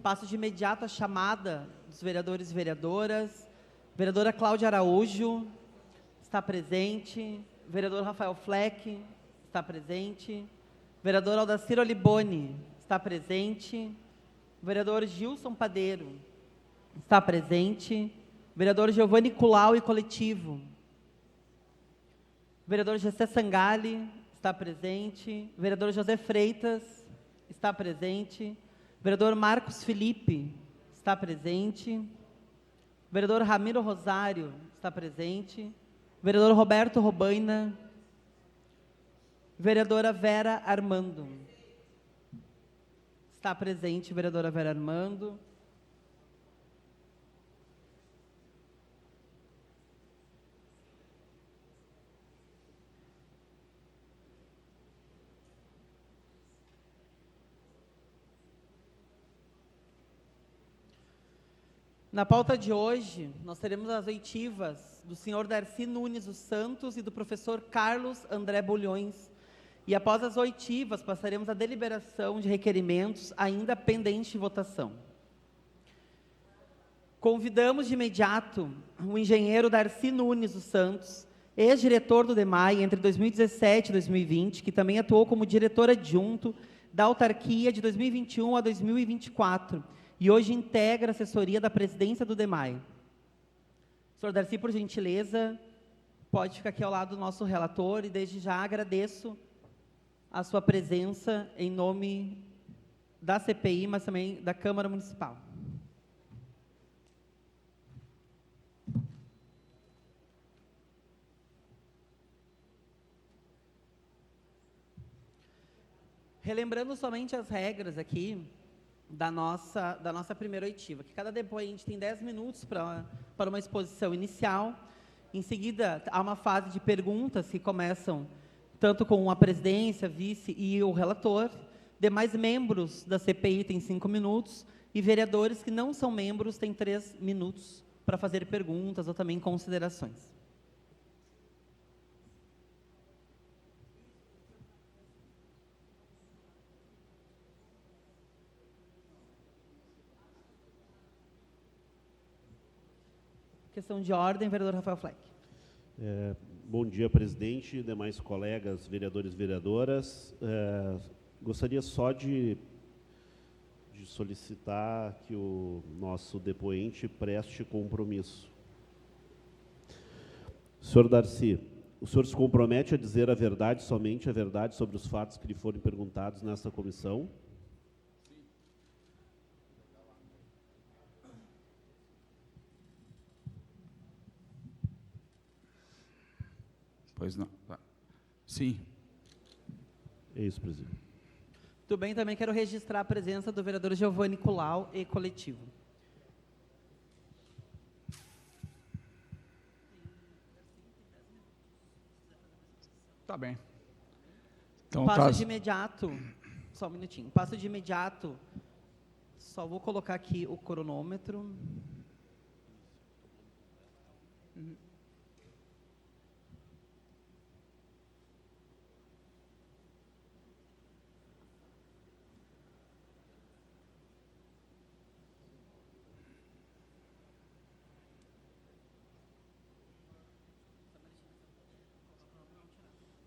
Passo de imediato a chamada dos vereadores e vereadoras. Vereadora Cláudia Araújo está presente. Vereador Rafael Fleck está presente. Vereador Aldacir Oliboni está presente. Vereador Gilson Padeiro está presente. Vereador Giovanni Culau e Coletivo. Vereador Gessé Sangali está presente. Vereador José Freitas está presente. Vereador Marcos Felipe está presente. Vereador Ramiro Rosário está presente. Vereador Roberto Robaina. Vereadora Vera Armando está presente. Vereadora Vera Armando. Na pauta de hoje, nós teremos as oitivas do senhor Darcy Nunes dos Santos e do professor Carlos André Bulhões. E após as oitivas, passaremos à deliberação de requerimentos ainda pendente de votação. Convidamos de imediato o engenheiro Darcy Nunes dos Santos, ex-diretor do DEMAI entre 2017 e 2020, que também atuou como diretor adjunto da autarquia de 2021 a 2024, e hoje integra a assessoria da presidência do DEMAI. Senhor Darcy, por gentileza, pode ficar aqui ao lado do nosso relator, e desde já agradeço a sua presença em nome da CPI, mas também da Câmara Municipal. Relembrando somente as regras aqui da nossa primeira oitiva, que cada depoente tem 10 minutos para uma exposição inicial. Em seguida, há uma fase de perguntas que começam tanto com a presidência, vice e o relator. Demais membros da CPI têm 5 minutos e vereadores que não são membros têm 3 minutos para fazer perguntas ou também considerações. Questão de ordem, vereador Rafael Fleck. Bom dia, presidente e demais colegas, vereadores e vereadoras. Gostaria só de solicitar que o nosso depoente preste compromisso. Senhor Darcy, o senhor se compromete a dizer a verdade, somente a verdade, sobre os fatos que lhe forem perguntados nesta comissão? Pois não. Sim. É isso, presidente. Tudo bem, também quero registrar a presença do vereador Giovanni Culau e Coletivo. Tá bem. Então, Passo de imediato, só um minutinho, passo de imediato, só vou colocar aqui o cronômetro.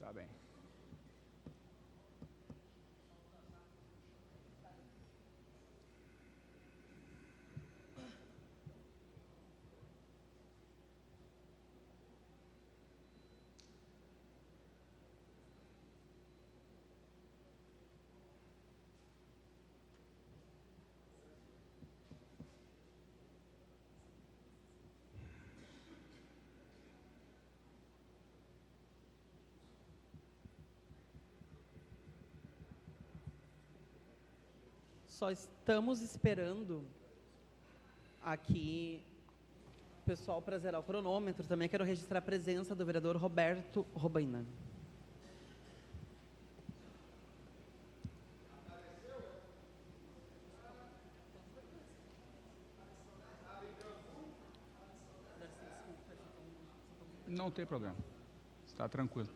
Tá bem. Só estamos esperando aqui o pessoal para zerar o cronômetro. Também quero registrar a presença do vereador Roberto Robaina. Não tem problema. Está tranquilo.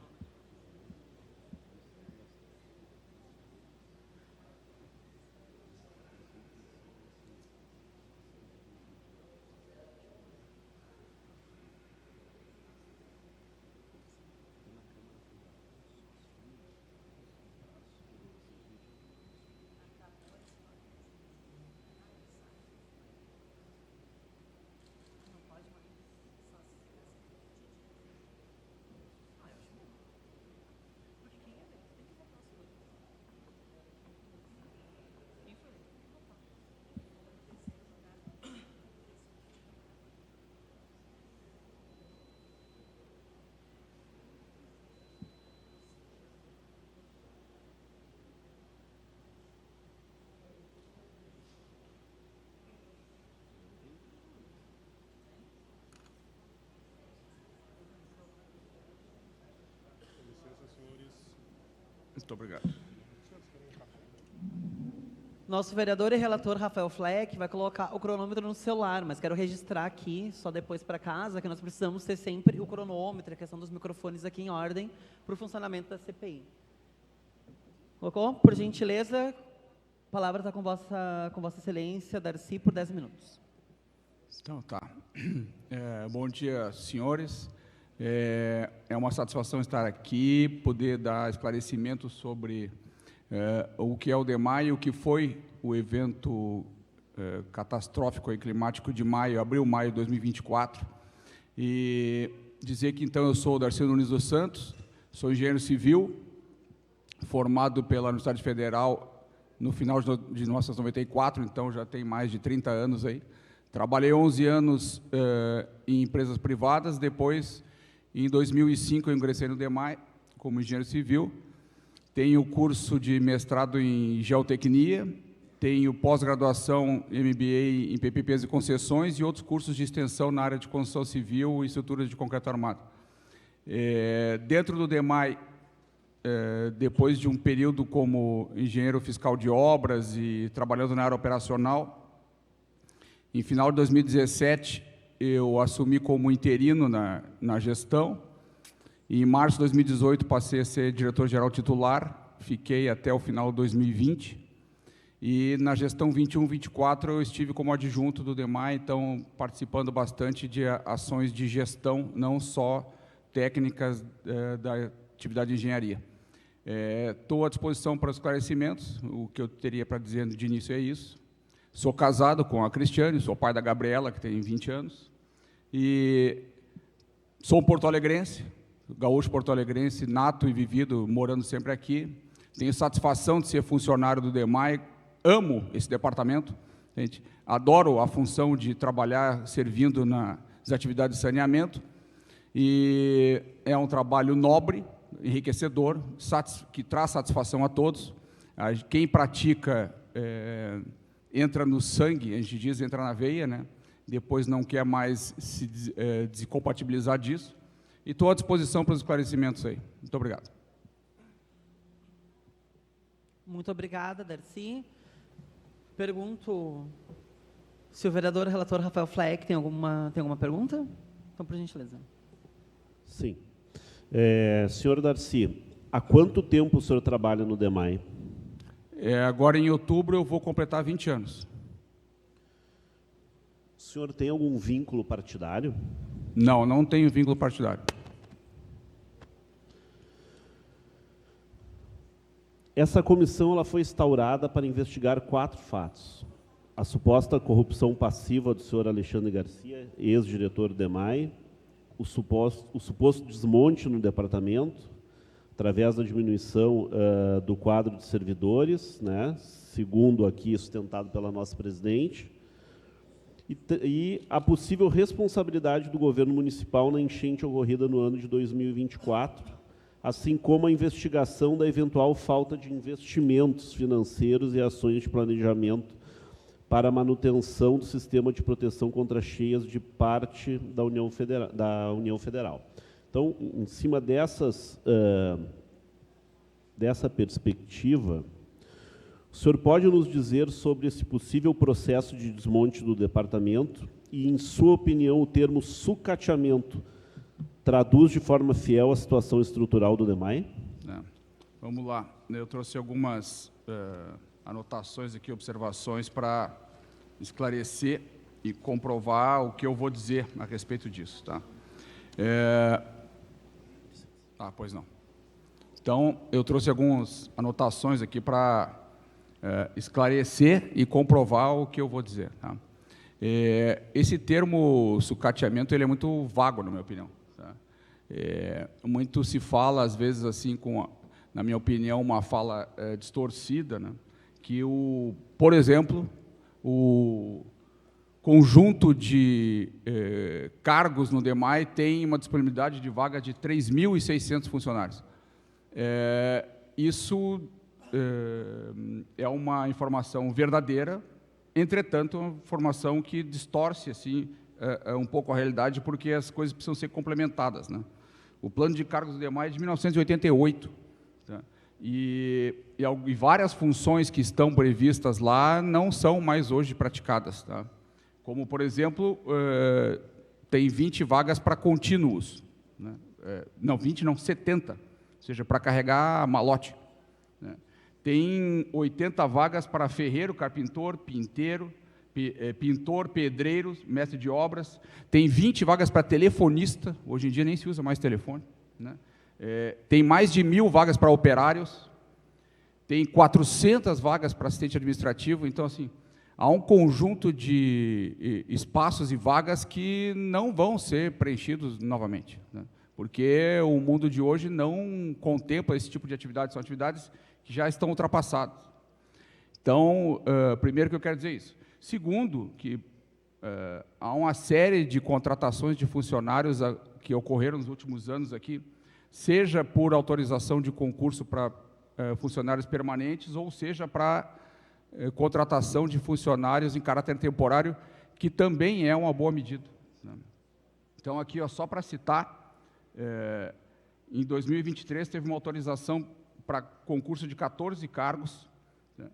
Muito obrigado. Nosso vereador e relator Rafael Fleck vai colocar o cronômetro no celular, mas quero registrar aqui, só depois para casa, que nós precisamos ter sempre o cronômetro, a questão dos microfones aqui em ordem, para o funcionamento da CPI. Colocou? Por gentileza, a palavra está com Vossa Excelência, Darcy, por 10 minutos. Então, tá. Bom dia, senhores. É uma satisfação estar aqui, poder dar esclarecimento sobre o que é o DEMAI, o que foi o evento catastrófico e climático de abril-maio de 2024, e dizer que, então, eu sou o Darcy Nunes dos Santos, sou engenheiro civil, formado pela Universidade Federal no final de 1994, então já tem mais de 30 anos aí. Trabalhei 11 anos em empresas privadas, depois, em 2005, eu ingressei no DEMAI como engenheiro civil. Tenho curso de mestrado em geotecnia, tenho pós-graduação MBA em PPPs e concessões e outros cursos de extensão na área de construção civil e estruturas de concreto armado. Dentro do DEMAI, depois de um período como engenheiro fiscal de obras e trabalhando na área operacional, em final de 2017, eu assumi como interino na gestão. Em março de 2018, passei a ser diretor-geral titular, fiquei até o final de 2020. E na gestão 21-24, eu estive como adjunto do DEMAI, então participando bastante de ações de gestão, não só técnicas da atividade de engenharia. Estou à disposição para esclarecimentos, o que eu teria para dizer de início é isso. Sou casado com a Cristiane, sou pai da Gabriela, que tem 20 anos, e sou um porto-alegrense, gaúcho porto-alegrense, nato e vivido, morando sempre aqui. Tenho satisfação de ser funcionário do DEMAI, amo esse departamento, gente, adoro a função de trabalhar servindo nas atividades de saneamento, e é um trabalho nobre, enriquecedor, que traz satisfação a todos. Quem pratica entra no sangue, a gente diz, entra na veia, né? Depois não quer mais se descompatibilizar disso. E estou à disposição para os esclarecimentos aí. Muito obrigado. Muito obrigada, Darcy. Pergunto se o vereador relator Rafael Fleck tem alguma pergunta? Então, por gentileza. Sim. Senhor Darcy, há quanto tempo o senhor trabalha no DEMAI? Agora, em outubro, eu vou completar 20 anos. O senhor tem algum vínculo partidário? Não, não tenho vínculo partidário. Essa comissão ela foi instaurada para investigar 4 fatos. A suposta corrupção passiva do senhor Alexandre Garcia, ex-diretor do DEMAI, o suposto desmonte no departamento, através da diminuição do quadro de servidores, né, segundo aqui sustentado pela nossa presidente, e a possível responsabilidade do governo municipal na enchente ocorrida no ano de 2024, assim como a investigação da eventual falta de investimentos financeiros e ações de planejamento para a manutenção do sistema de proteção contra cheias de parte da União Federal. Então, em cima dessa perspectiva, o senhor pode nos dizer sobre esse possível processo de desmonte do departamento e, em sua opinião, o termo sucateamento traduz de forma fiel a situação estrutural do DEMAI? Vamos lá. Eu trouxe algumas anotações aqui, observações, para esclarecer e comprovar o que eu vou dizer a respeito disso. Tá? Pois não. Então, eu trouxe algumas anotações aqui para esclarecer e comprovar o que eu vou dizer. Tá? Esse termo sucateamento ele é muito vago, na minha opinião. Tá? Muito se fala, às vezes, assim, na minha opinião, uma fala distorcida, né? Que, por exemplo, o conjunto de cargos no DEMAI tem uma disponibilidade de vaga de 3.600 funcionários. Isso é uma informação verdadeira, entretanto, é uma informação que distorce assim, um pouco a realidade, porque as coisas precisam ser complementadas. Né? O plano de cargos do DEMAI é de 1988. Tá? E várias funções que estão previstas lá não são mais hoje praticadas, tá? Como, por exemplo, tem 20 vagas para contínuos, né? Não, 20 não, 70, ou seja, para carregar malote, né? Tem 80 vagas para ferreiro, carpintor, pintor, pedreiro, mestre de obras. Tem 20 vagas para telefonista, hoje em dia nem se usa mais telefone, né? Tem mais de 1.000 vagas para operários, tem 400 vagas para assistente administrativo. Então, assim, há um conjunto de espaços e vagas que não vão ser preenchidos novamente, né? Porque o mundo de hoje não contempla esse tipo de atividades, são atividades que já estão ultrapassadas. Então, primeiro que eu quero dizer isso. Segundo, que há uma série de contratações de funcionários que ocorreram nos últimos anos aqui, seja por autorização de concurso para funcionários permanentes, ou seja para contratação de funcionários em caráter temporário, que também é uma boa medida, né? Então, aqui, só para citar, em 2023 teve uma autorização para concurso de 14 cargos, né?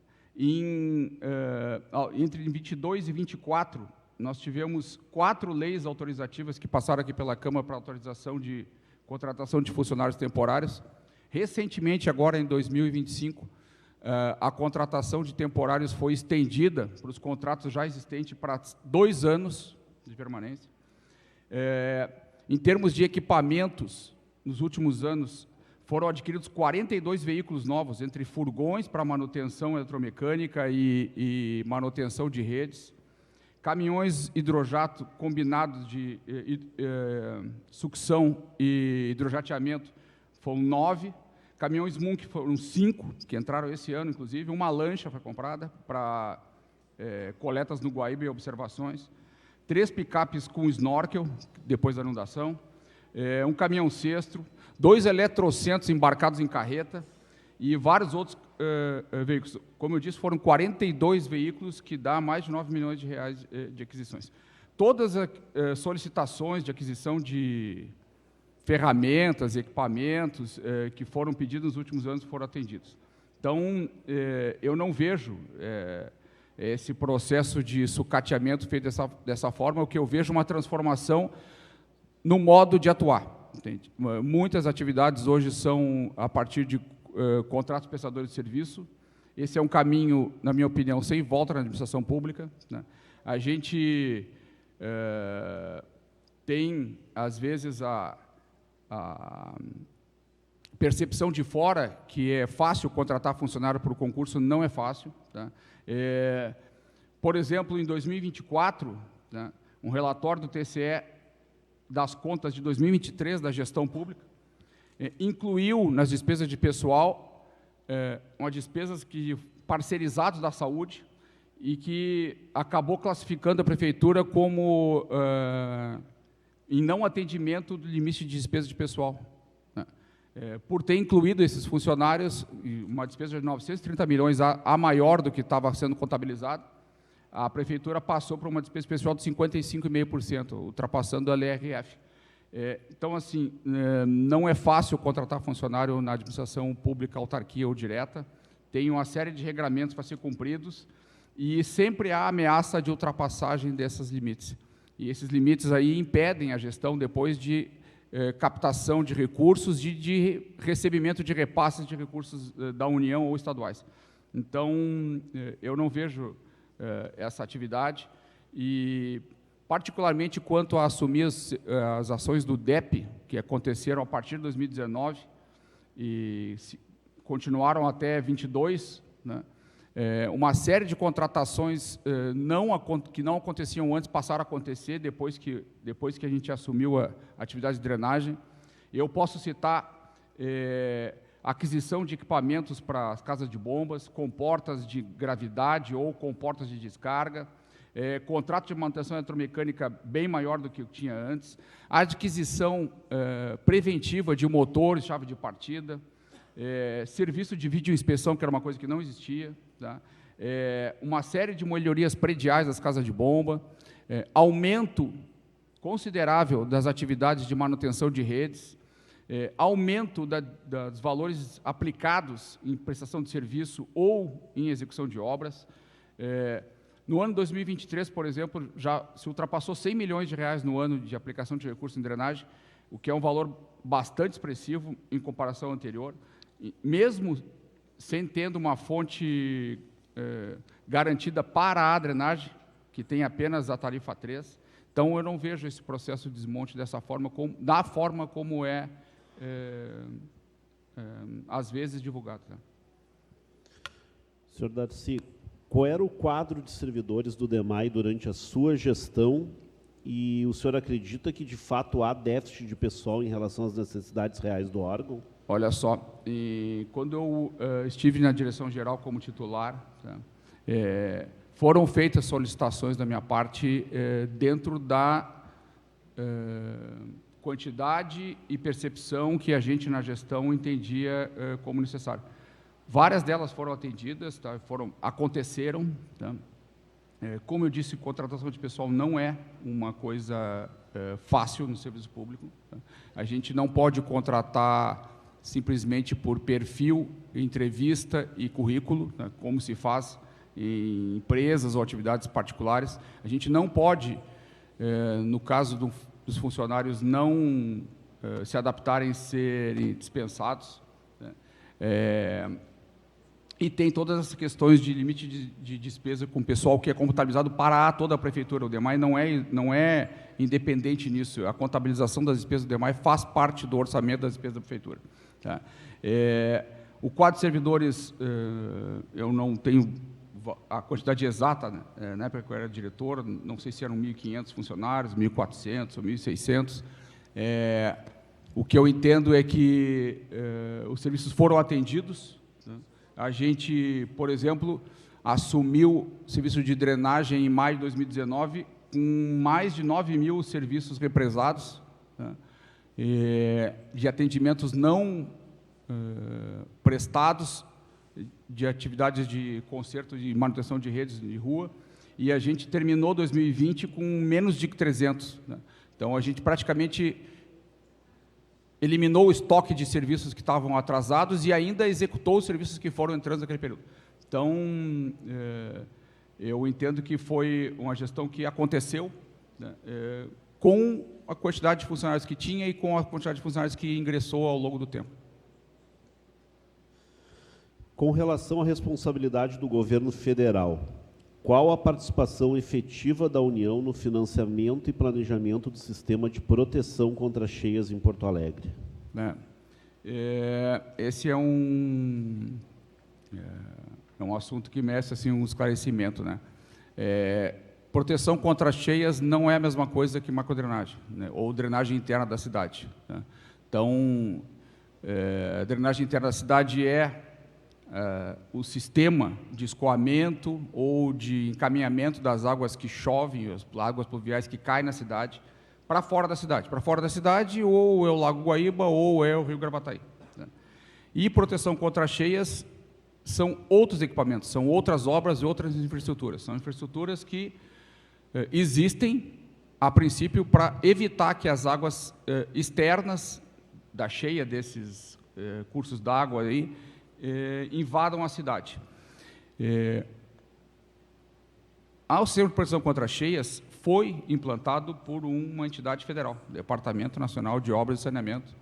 Entre 22 e 24, nós tivemos 4 leis autorizativas que passaram aqui pela Câmara para autorização de contratação de funcionários temporários. Recentemente, agora em 2025, a contratação de temporários foi estendida para os contratos já existentes para 2 anos de permanência. Em termos de equipamentos, nos últimos anos, foram adquiridos 42 veículos novos, entre furgões para manutenção eletromecânica e manutenção de redes, caminhões hidrojato combinados de sucção e hidrojateamento foram 9, caminhões Munk foram 5, que entraram esse ano, inclusive, uma lancha foi comprada para coletas no Guaíba e observações, 3 picapes com snorkel, depois da inundação, um caminhão cestro, 2 eletrocentros embarcados em carreta e vários outros veículos. Como eu disse, foram 42 veículos, que dá mais de 9 milhões de reais de aquisições. Todas as solicitações de aquisição de ferramentas e equipamentos que foram pedidos nos últimos anos foram atendidos. Então, eu não vejo esse processo de sucateamento feito dessa forma. O que eu vejo é uma transformação no modo de atuar, entende? Muitas atividades hoje são a partir de contratos prestadores de serviço. Esse é um caminho, na minha opinião, sem volta na administração pública, né? A gente tem, às vezes, a percepção de fora que é fácil contratar funcionário por concurso. Não é fácil, tá? Por exemplo, em 2024, né, um relatório do TCE das contas de 2023 da gestão pública incluiu nas despesas de pessoal uma despesas que parcerizados da saúde, e que acabou classificando a prefeitura como em não atendimento do limite de despesa de pessoal, né? Por ter incluído esses funcionários, uma despesa de 930 milhões a maior do que estava sendo contabilizado, a prefeitura passou para uma despesa pessoal de 55,5%, ultrapassando a LRF. Então, assim, não é fácil contratar funcionário na administração pública, autarquia ou direta. Tem uma série de regramentos para ser cumpridos e sempre há ameaça de ultrapassagem desses limites. E esses limites aí impedem a gestão depois de captação de recursos e de recebimento de repasses de recursos da União ou estaduais. Então, eu não vejo essa atividade, e particularmente quanto a assumir as ações do DEP, que aconteceram a partir de 2019 e continuaram até 22, né? Uma série de contratações que não aconteciam antes passaram a acontecer depois que a gente assumiu a atividade de drenagem. Eu posso citar aquisição de equipamentos para as casas de bombas, comportas de gravidade ou comportas de descarga, contrato de manutenção eletromecânica bem maior do que eu tinha antes, a adquisição preventiva de motores, chave de partida, serviço de videoinspeção, que era uma coisa que não existia, tá? Uma série de melhorias prediais das casas de bomba, aumento considerável das atividades de manutenção de redes, aumento dos valores aplicados em prestação de serviço ou em execução de obras. No ano 2023, por exemplo, já se ultrapassou 100 milhões de reais no ano de aplicação de recursos em drenagem, o que é um valor bastante expressivo em comparação ao anterior, mesmo sem tendo uma fonte garantida para a drenagem, que tem apenas a tarifa 3. Então, eu não vejo esse processo de desmonte dessa forma, da forma como às vezes, divulgado. Né? Senhor Darcy, qual era o quadro de servidores do DEMAI durante a sua gestão e o senhor acredita que, de fato, há déficit de pessoal em relação às necessidades reais do órgão? Olha só, quando eu estive na direção-geral como titular, tá, foram feitas solicitações da minha parte dentro da quantidade e percepção que a gente na gestão entendia como necessário. Várias delas foram atendidas, tá, aconteceram. Tá. Como eu disse, contratação de pessoal não é uma coisa fácil no serviço público. Tá. A gente não pode contratar simplesmente por perfil, entrevista e currículo, tá, como se faz em empresas ou atividades particulares. A gente não pode, no caso dos funcionários não se adaptarem a serem dispensados, né? E tem todas essas questões de limite de despesa com o pessoal que é contabilizado para toda a prefeitura. O DEMAI não é independente nisso. A contabilização das despesas do DEMAI faz parte do orçamento das despesas da prefeitura. Tá? O quadro de servidores, eu não tenho a quantidade exata, né? Na época que eu era diretor, não sei se eram 1.500 funcionários, 1.400 ou 1.600. O que eu entendo é que os serviços foram atendidos. Né? A gente, por exemplo, assumiu o serviço de drenagem em maio de 2019, com mais de 9.000 serviços represados, né? De atendimentos não prestados, de atividades de conserto de manutenção de redes de rua, e a gente terminou 2020 com menos de 300. Né? Então, a gente praticamente eliminou o estoque de serviços que estavam atrasados e ainda executou os serviços que foram entrando naquele período. Então, eu entendo que foi uma gestão que aconteceu, né, com a quantidade de funcionários que tinha e com a quantidade de funcionários que ingressou ao longo do tempo. Com relação à responsabilidade do governo federal, qual a participação efetiva da União no financiamento e planejamento do sistema de proteção contra cheias em Porto Alegre? Esse é um assunto que merece assim, um esclarecimento. Né? Proteção contra cheias não é a mesma coisa que macrodrenagem, né? Ou drenagem interna da cidade. Né? Então, a drenagem interna da cidade o sistema de escoamento ou de encaminhamento das águas que chovem, as águas pluviais que caem na cidade, para fora da cidade. Para fora da cidade, ou é o Lago Guaíba, ou é o Rio Gravataí. Né? E proteção contra cheias são outros equipamentos, são outras obras e outras infraestruturas. São infraestruturas que existem, a princípio, para evitar que as águas externas da cheia desses cursos d'água aí, invadam a cidade. O Sistema de Proteção contra Cheias foi implantado por uma entidade federal, Departamento Nacional de Obras e Saneamento,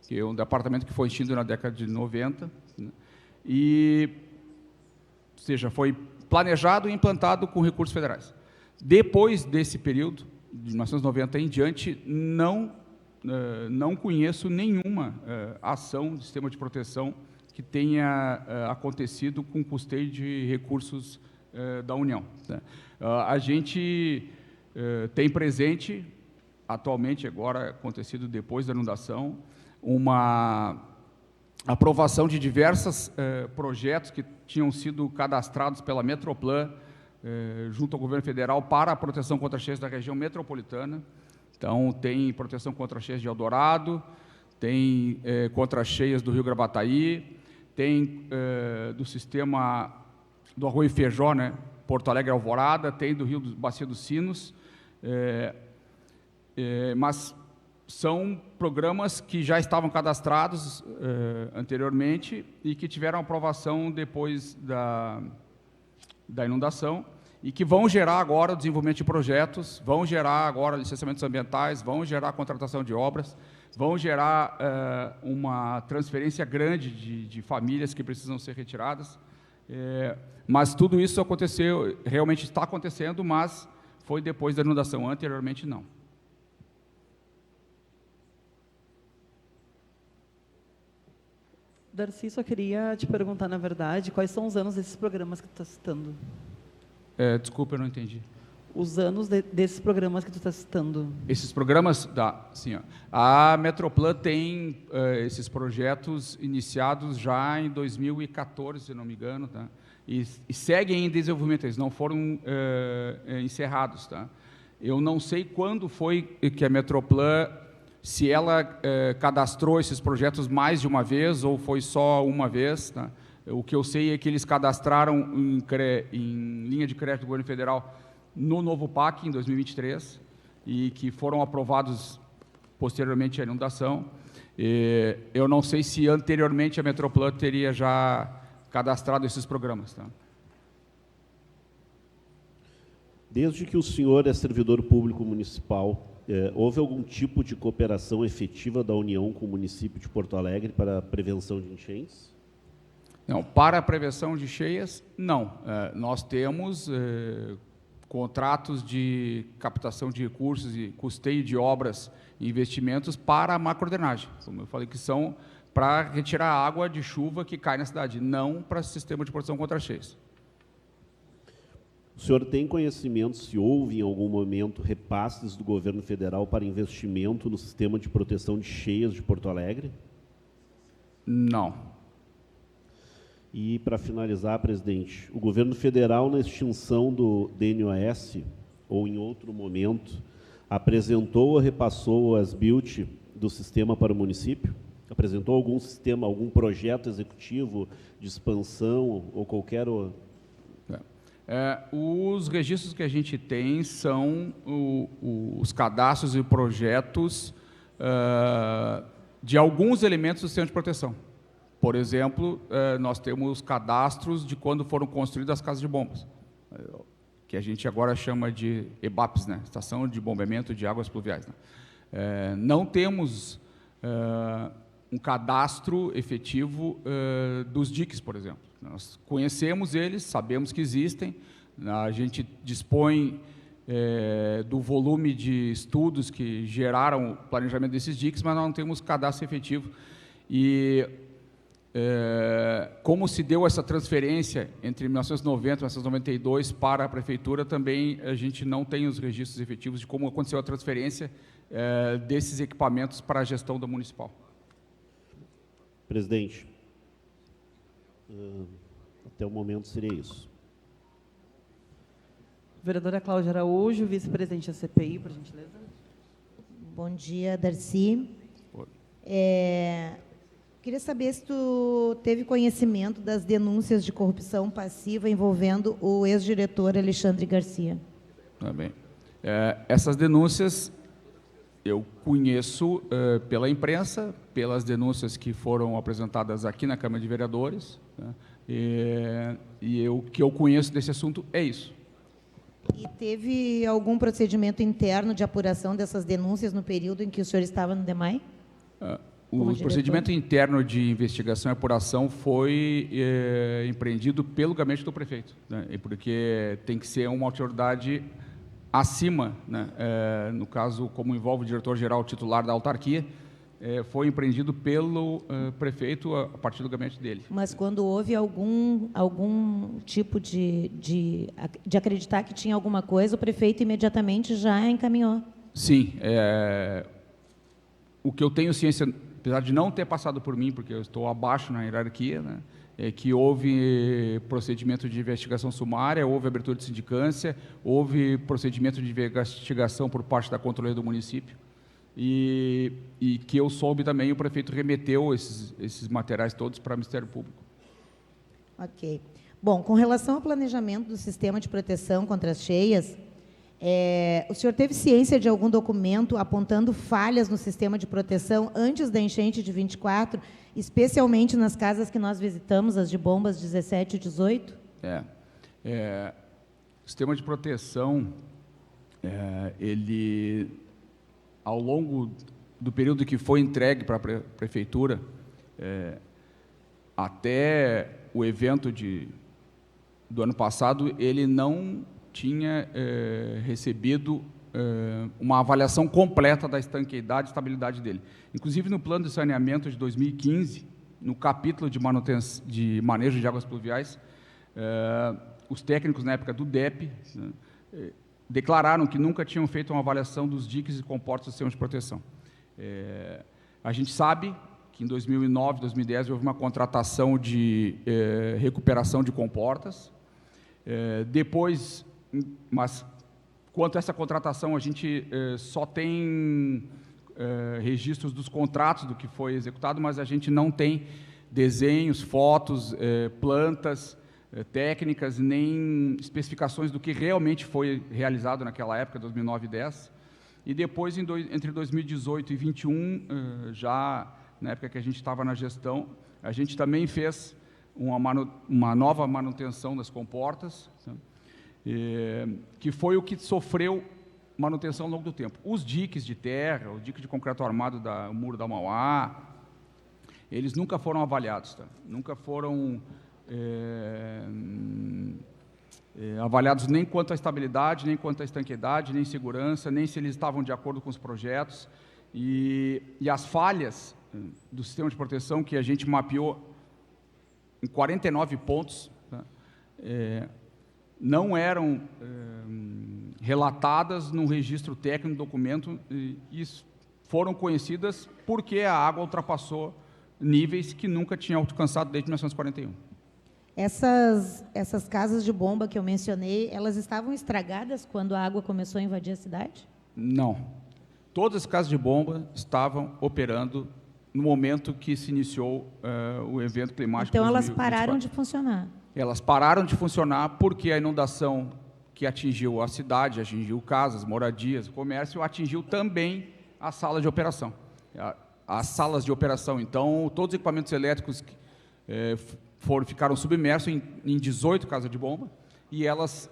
que é um departamento que foi extinto na década de 90, né? Ou seja, foi planejado e implantado com recursos federais. Depois desse período, de 1990 em diante, não conheço nenhuma ação de sistema de proteção que tenha acontecido com custeio de recursos da União. Né? A gente tem presente, atualmente, agora acontecido depois da inundação, uma aprovação de diversos projetos que tinham sido cadastrados pela Metroplan, junto ao governo federal, para a proteção contra cheias da região metropolitana. Então, tem proteção contra cheias de Eldorado, tem contra cheias do Rio Gravataí, tem do sistema do Arroio Feijó, né, Porto Alegre Alvorada, tem do Rio Bacia dos Sinos, mas são programas que já estavam cadastrados anteriormente e que tiveram aprovação depois da inundação e que vão gerar agora o desenvolvimento de projetos, vão gerar agora licenciamentos ambientais, vão gerar contratação de obras, vão gerar uma transferência grande de famílias que precisam ser retiradas. Mas tudo isso aconteceu, realmente está acontecendo, mas foi depois da inundação, anteriormente não. Darcy, só queria te perguntar, na verdade, quais são os anos desses programas que tu está citando? Desculpa, eu não entendi. Os anos desses programas que tu está citando. Esses programas, sim, ó, a Metroplan tem esses projetos iniciados já em 2014, se não me engano, tá? E seguem em desenvolvimento, eles não foram encerrados. Tá? Eu não sei quando foi que a Metroplan, se ela cadastrou esses projetos mais de uma vez ou foi só uma vez. Tá? O que eu sei é que eles cadastraram em linha de crédito do governo federal no novo PAC, em 2023, e que foram aprovados posteriormente à inundação. Eu não sei se anteriormente a Metroplan teria já cadastrado esses programas. Tá? Desde que o senhor é servidor público municipal, houve algum tipo de cooperação efetiva da União com o município de Porto Alegre para a prevenção de enchentes? Não, para a prevenção de cheias, não. Nós temos contratos de captação de recursos e custeio de obras e investimentos para a macrodrenagem, como eu falei, que são para retirar a água de chuva que cai na cidade, não para o sistema de proteção contra cheias. O senhor tem conhecimento se houve, em algum momento, repasses do governo federal para investimento no sistema de proteção de cheias de Porto Alegre? Não. E, para finalizar, presidente, o governo federal, na extinção do DNOS, ou em outro momento, apresentou ou repassou as BILT do sistema para o município? Apresentou algum sistema, algum projeto executivo de expansão ou qualquer outro? Os registros que a gente tem são os cadastros e projetos de alguns elementos do sistema de proteção. Por exemplo, nós temos cadastros de quando foram construídas as casas de bombas, que a gente agora chama de EBAPs, né? Estação de Bombeamento de Águas Pluviais. Né? Não temos um cadastro efetivo dos diques, por exemplo. Nós conhecemos eles, sabemos que existem, a gente dispõe do volume de estudos que geraram o planejamento desses diques, mas nós não temos cadastro efetivo. E como se deu essa transferência entre 1990 e 1992 para a Prefeitura, também a gente não tem os registros efetivos de como aconteceu a transferência desses equipamentos para a gestão da municipal. Presidente, até o momento seria isso. Vereadora Cláudia Araújo, vice-presidente da CPI, por gentileza. Bom dia, Darcy. Queria saber se tu teve conhecimento das denúncias de corrupção passiva envolvendo o ex-diretor Alexandre Garcia. Tá bem. Essas denúncias eu conheço pela imprensa, pelas denúncias que foram apresentadas aqui na Câmara de Vereadores, né? O que eu conheço desse assunto é isso. E teve algum procedimento interno de apuração dessas denúncias no período em que o senhor estava no DEMAI? O procedimento interno de investigação e apuração foi empreendido pelo gabinete do prefeito, né? Porque tem que ser uma autoridade acima, né? No caso, como envolve o diretor-geral titular da autarquia, foi empreendido pelo prefeito a partir do gabinete dele. Mas quando houve algum tipo de acreditar que tinha alguma coisa, o prefeito imediatamente já encaminhou? Sim. O que eu tenho ciência, apesar de não ter passado por mim, porque eu estou abaixo na hierarquia, né, é que houve procedimento de investigação sumária, houve abertura de sindicância, houve procedimento de investigação por parte da controladoria do município, e que eu soube também, o prefeito remeteu esses materiais todos para o Ministério Público. Ok. Bom, com relação ao planejamento do sistema de proteção contra as cheias, O senhor teve ciência de algum documento apontando falhas no sistema de proteção antes da enchente de 24, especialmente nas casas que nós visitamos, as de Bombas 17 e 18? O sistema de proteção, ele, ao longo do período que foi entregue para a prefeitura, até o evento do ano passado, ele não tinha recebido uma avaliação completa da estanqueidade e estabilidade dele. Inclusive, no plano de saneamento de 2015, no capítulo de manejo de águas pluviais, os técnicos, na época do DEP, declararam que nunca tinham feito uma avaliação dos diques e comportas do sistema de proteção. A gente sabe que em 2009, 2010, houve uma contratação de recuperação de comportas. Depois, mas quanto a essa contratação, a gente só tem registros dos contratos do que foi executado, mas a gente não tem desenhos, fotos, plantas, técnicas, nem especificações do que realmente foi realizado naquela época, 2009 e 2010. E depois, entre 2018 e 2021, já na época que a gente estava na gestão, a gente também fez uma nova manutenção das comportas, que foi o que sofreu manutenção ao longo do tempo. Os diques de terra, o dique de concreto armado do Muro da Mauá, eles nunca foram avaliados, nunca foram avaliados nem quanto à estabilidade, nem quanto à estanqueidade, nem segurança, nem se eles estavam de acordo com os projetos. E as falhas do sistema de proteção que a gente mapeou em 49 pontos, não eram relatadas num registro técnico, documento, e foram conhecidas porque a água ultrapassou níveis que nunca tinha alcançado desde 1941. Essas casas de bomba que eu mencionei, elas estavam estragadas quando a água começou a invadir a cidade? Não. Todas as casas de bomba estavam operando no momento que se iniciou o evento climático. Então, elas pararam de funcionar? Elas pararam de funcionar porque a inundação que atingiu a cidade, atingiu casas, moradias, comércio, atingiu também a sala de operação. As salas de operação, então, todos os equipamentos elétricos ficaram submersos em 18 casas de bomba e elas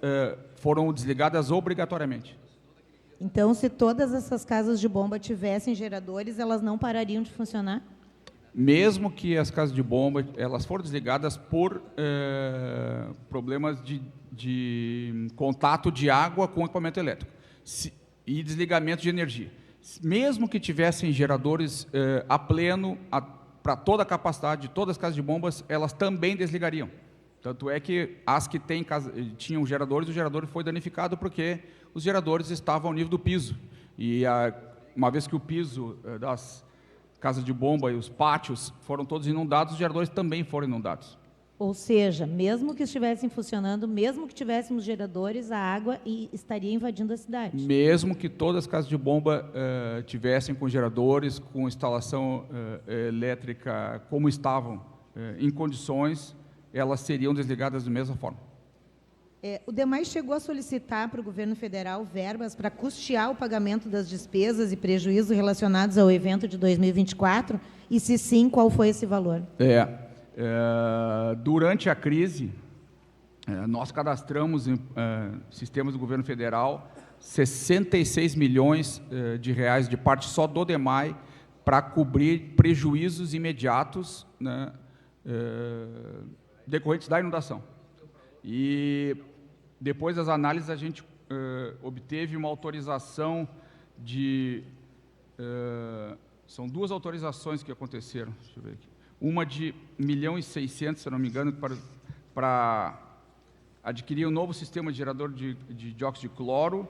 foram desligadas obrigatoriamente. Então, se todas essas casas de bomba tivessem geradores, elas não parariam de funcionar? Mesmo que as casas de bomba, elas foram desligadas por problemas de contato de água com equipamento elétrico e desligamento de energia. Mesmo que tivessem geradores a pleno, para toda a capacidade de todas as casas de bombas, elas também desligariam. Tanto é que as que tinham geradores, o gerador foi danificado porque os geradores estavam ao nível do piso. E uma vez que o piso das casas de bomba e os pátios foram todos inundados, os geradores também foram inundados. Ou seja, mesmo que estivessem funcionando, mesmo que tivéssemos geradores, a água estaria invadindo a cidade. Mesmo que todas as casas de bomba tivessem com geradores, com instalação elétrica como estavam, em condições, elas seriam desligadas da mesma forma. O DEMAI chegou a solicitar para o governo federal verbas para custear o pagamento das despesas e prejuízos relacionados ao evento de 2024? E, se sim, qual foi esse valor? Durante a crise, nós cadastramos em sistemas do governo federal 66 milhões de reais de parte só do DEMAI para cobrir prejuízos imediatos, né, decorrentes da inundação. E depois das análises a gente obteve uma autorização são duas autorizações que aconteceram, deixa eu ver aqui. Uma de 1,6 milhão, se eu não me engano, para adquirir um novo sistema de gerador de dióxido de cloro,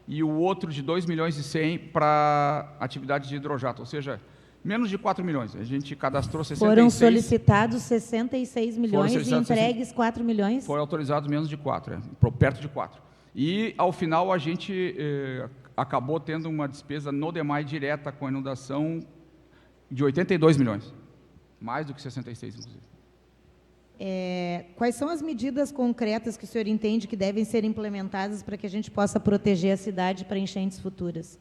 e o outro de 2,1 milhões para atividade de hidrojato, ou seja, menos de 4 milhões. A gente cadastrou 66... Foram solicitados 66 milhões e entregues 4 milhões? Foram autorizados menos de 4, perto de 4. E, ao final, a gente acabou tendo uma despesa no DEMAI direta com a inundação de 82 milhões. Mais do que 66, inclusive. Quais são as medidas concretas que o senhor entende que devem ser implementadas para que a gente possa proteger a cidade para enchentes futuras?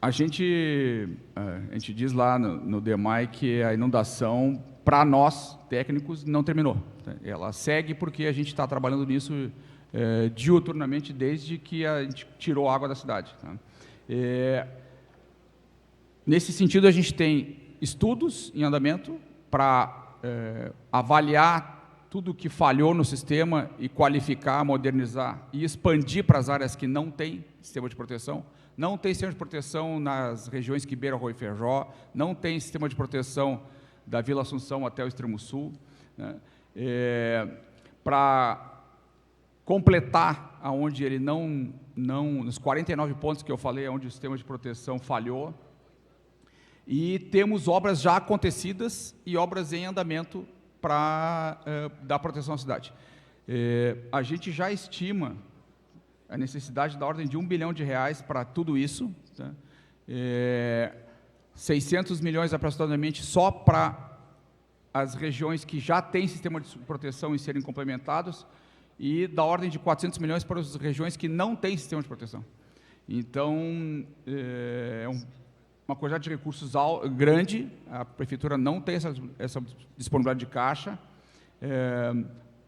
A gente diz lá no DEMAI que a inundação, para nós, técnicos, não terminou. Ela segue porque a gente está trabalhando nisso diuturnamente desde que a gente tirou a água da cidade. Tá? Nesse sentido, a gente tem estudos em andamento para avaliar tudo que falhou no sistema e qualificar, modernizar e expandir para as áreas que não têm sistema de proteção. Não tem sistema de proteção nas regiões que beiram Arroio Feijó, não tem sistema de proteção da Vila Assunção até o extremo sul, né? Para completar aonde ele não, nos 49 pontos que eu falei, onde o sistema de proteção falhou, e temos obras já acontecidas e obras em andamento para dar proteção à cidade. A gente já estima a necessidade da ordem de R$1 bilhão para tudo isso, tá? 600 milhões aproximadamente só para as regiões que já têm sistema de proteção e serem complementados, e da ordem de 400 milhões para as regiões que não têm sistema de proteção. Então, uma quantidade de recursos grande, a Prefeitura não tem essa disponibilidade de caixa.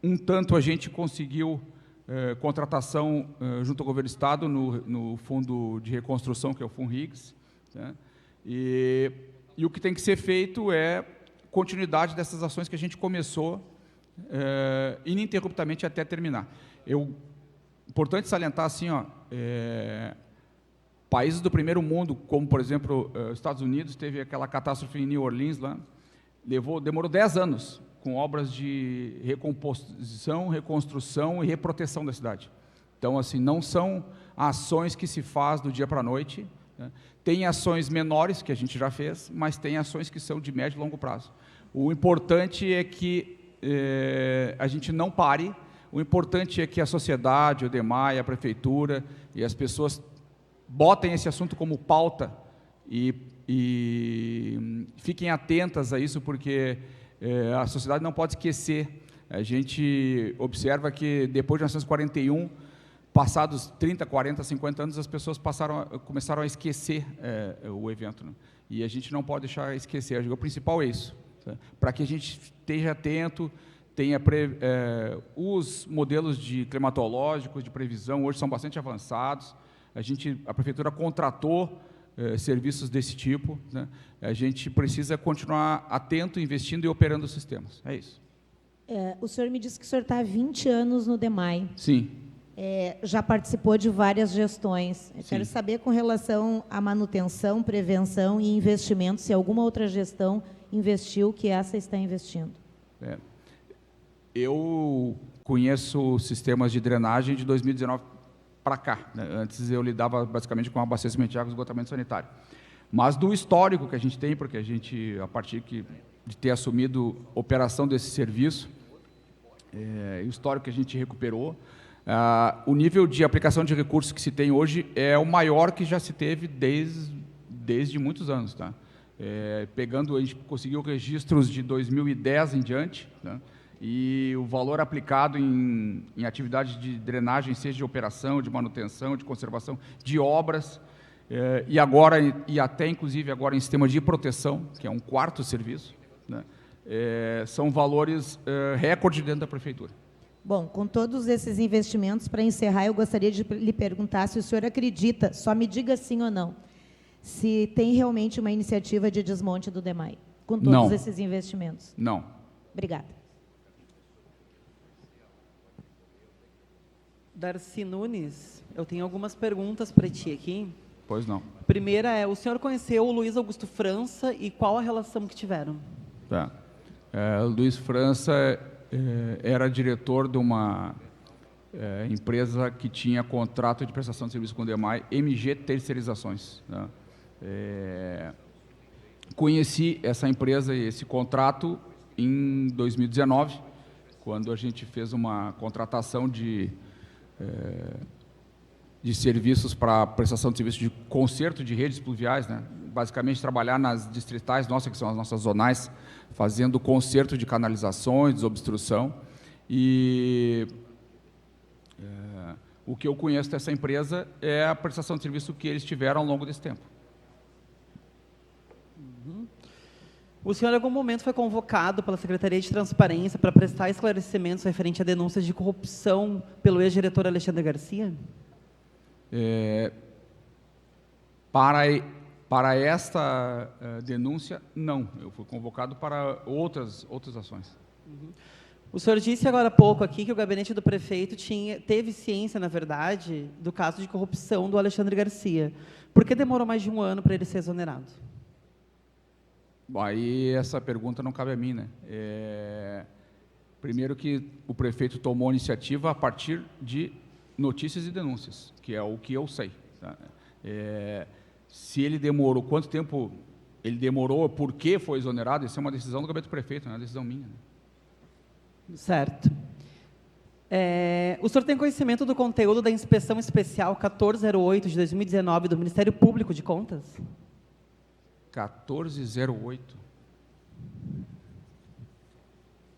Um tanto a gente conseguiu contratação junto ao Governo do Estado no Fundo de Reconstrução, que é o FUNRIGS, né? E o que tem que ser feito é continuidade dessas ações que a gente começou ininterruptamente até terminar. Importante salientar assim, países do primeiro mundo, como, por exemplo, Estados Unidos, teve aquela catástrofe em New Orleans, lá, demorou 10 anos, com obras de recomposição, reconstrução e reproteção da cidade. Então, assim, não são ações que se faz do dia para a noite, né? Tem ações menores, que a gente já fez, mas tem ações que são de médio e longo prazo. O importante é que a gente não pare, o importante é que a sociedade, o DEMAI, a Prefeitura e as pessoas botem esse assunto como pauta e fiquem atentas a isso, porque a sociedade não pode esquecer. A gente observa que depois de 1941, passados 30, 40, 50 anos, as pessoas começaram a esquecer o evento, né? E a gente não pode deixar esquecer. O principal é isso, tá? Para que a gente esteja atento, tenha os modelos climatológicos de previsão hoje são bastante avançados. A Prefeitura contratou serviços desse tipo, né? A gente precisa continuar atento, investindo e operando os sistemas. É isso. O senhor me disse que o senhor está há 20 anos no DEMAI. Sim. Já participou de várias gestões. Eu quero saber, com relação à manutenção, prevenção e investimento, se alguma outra gestão investiu, que essa está investindo. Eu conheço sistemas de drenagem de 2019 para cá, né? Antes eu lidava basicamente com abastecimento de água e esgotamento sanitário. Mas do histórico que a gente tem, porque a gente, a partir de ter assumido a operação desse serviço, o histórico que a gente recuperou, o nível de aplicação de recursos que se tem hoje é o maior que já se teve desde muitos anos, tá? A gente conseguiu registros de 2010 em diante, tá? E o valor aplicado em atividades de drenagem, seja de operação, de manutenção, de conservação, de obras, e até inclusive agora em sistema de proteção, que é um quarto serviço, né? São valores recorde dentro da Prefeitura. Bom, com todos esses investimentos, para encerrar, eu gostaria de lhe perguntar se o senhor acredita, só me diga sim ou não, se tem realmente uma iniciativa de desmonte do DEMAI, com todos esses investimentos. Não. Obrigada. Darcy Nunes, eu tenho algumas perguntas para ti aqui. Pois não. A primeira o senhor conheceu o Luiz Augusto França e qual a relação que tiveram? Tá. Luiz França era diretor de uma empresa que tinha contrato de prestação de serviço com o DEMAI, MG Terceirizações, né? Conheci essa empresa e esse contrato em 2019, quando a gente fez uma contratação de serviços para prestação de serviços de conserto de redes pluviais, né, basicamente trabalhar nas distritais nossas, que são as nossas zonais, fazendo conserto de canalizações, desobstrução. E o que eu conheço dessa empresa é a prestação de serviço que eles tiveram ao longo desse tempo. O senhor, em algum momento, foi convocado pela Secretaria de Transparência para prestar esclarecimentos referente a denúncias de corrupção pelo ex-diretor Alexandre Garcia? Para esta denúncia, não. Eu fui convocado para outras ações. O senhor disse agora há pouco aqui que o gabinete do prefeito teve ciência, na verdade, do caso de corrupção do Alexandre Garcia. Por que demorou mais de um ano para ele ser exonerado? Bom, aí essa pergunta não cabe a mim, né? Primeiro que o prefeito tomou a iniciativa a partir de notícias e denúncias, que é o que eu sei. Tá? Se ele demorou, quanto tempo ele demorou, por que foi exonerado, isso é uma decisão do gabinete do prefeito, não é uma decisão minha. Né? Certo. O senhor tem conhecimento do conteúdo da inspeção especial 1408 de 2019 do Ministério Público de Contas? 1408.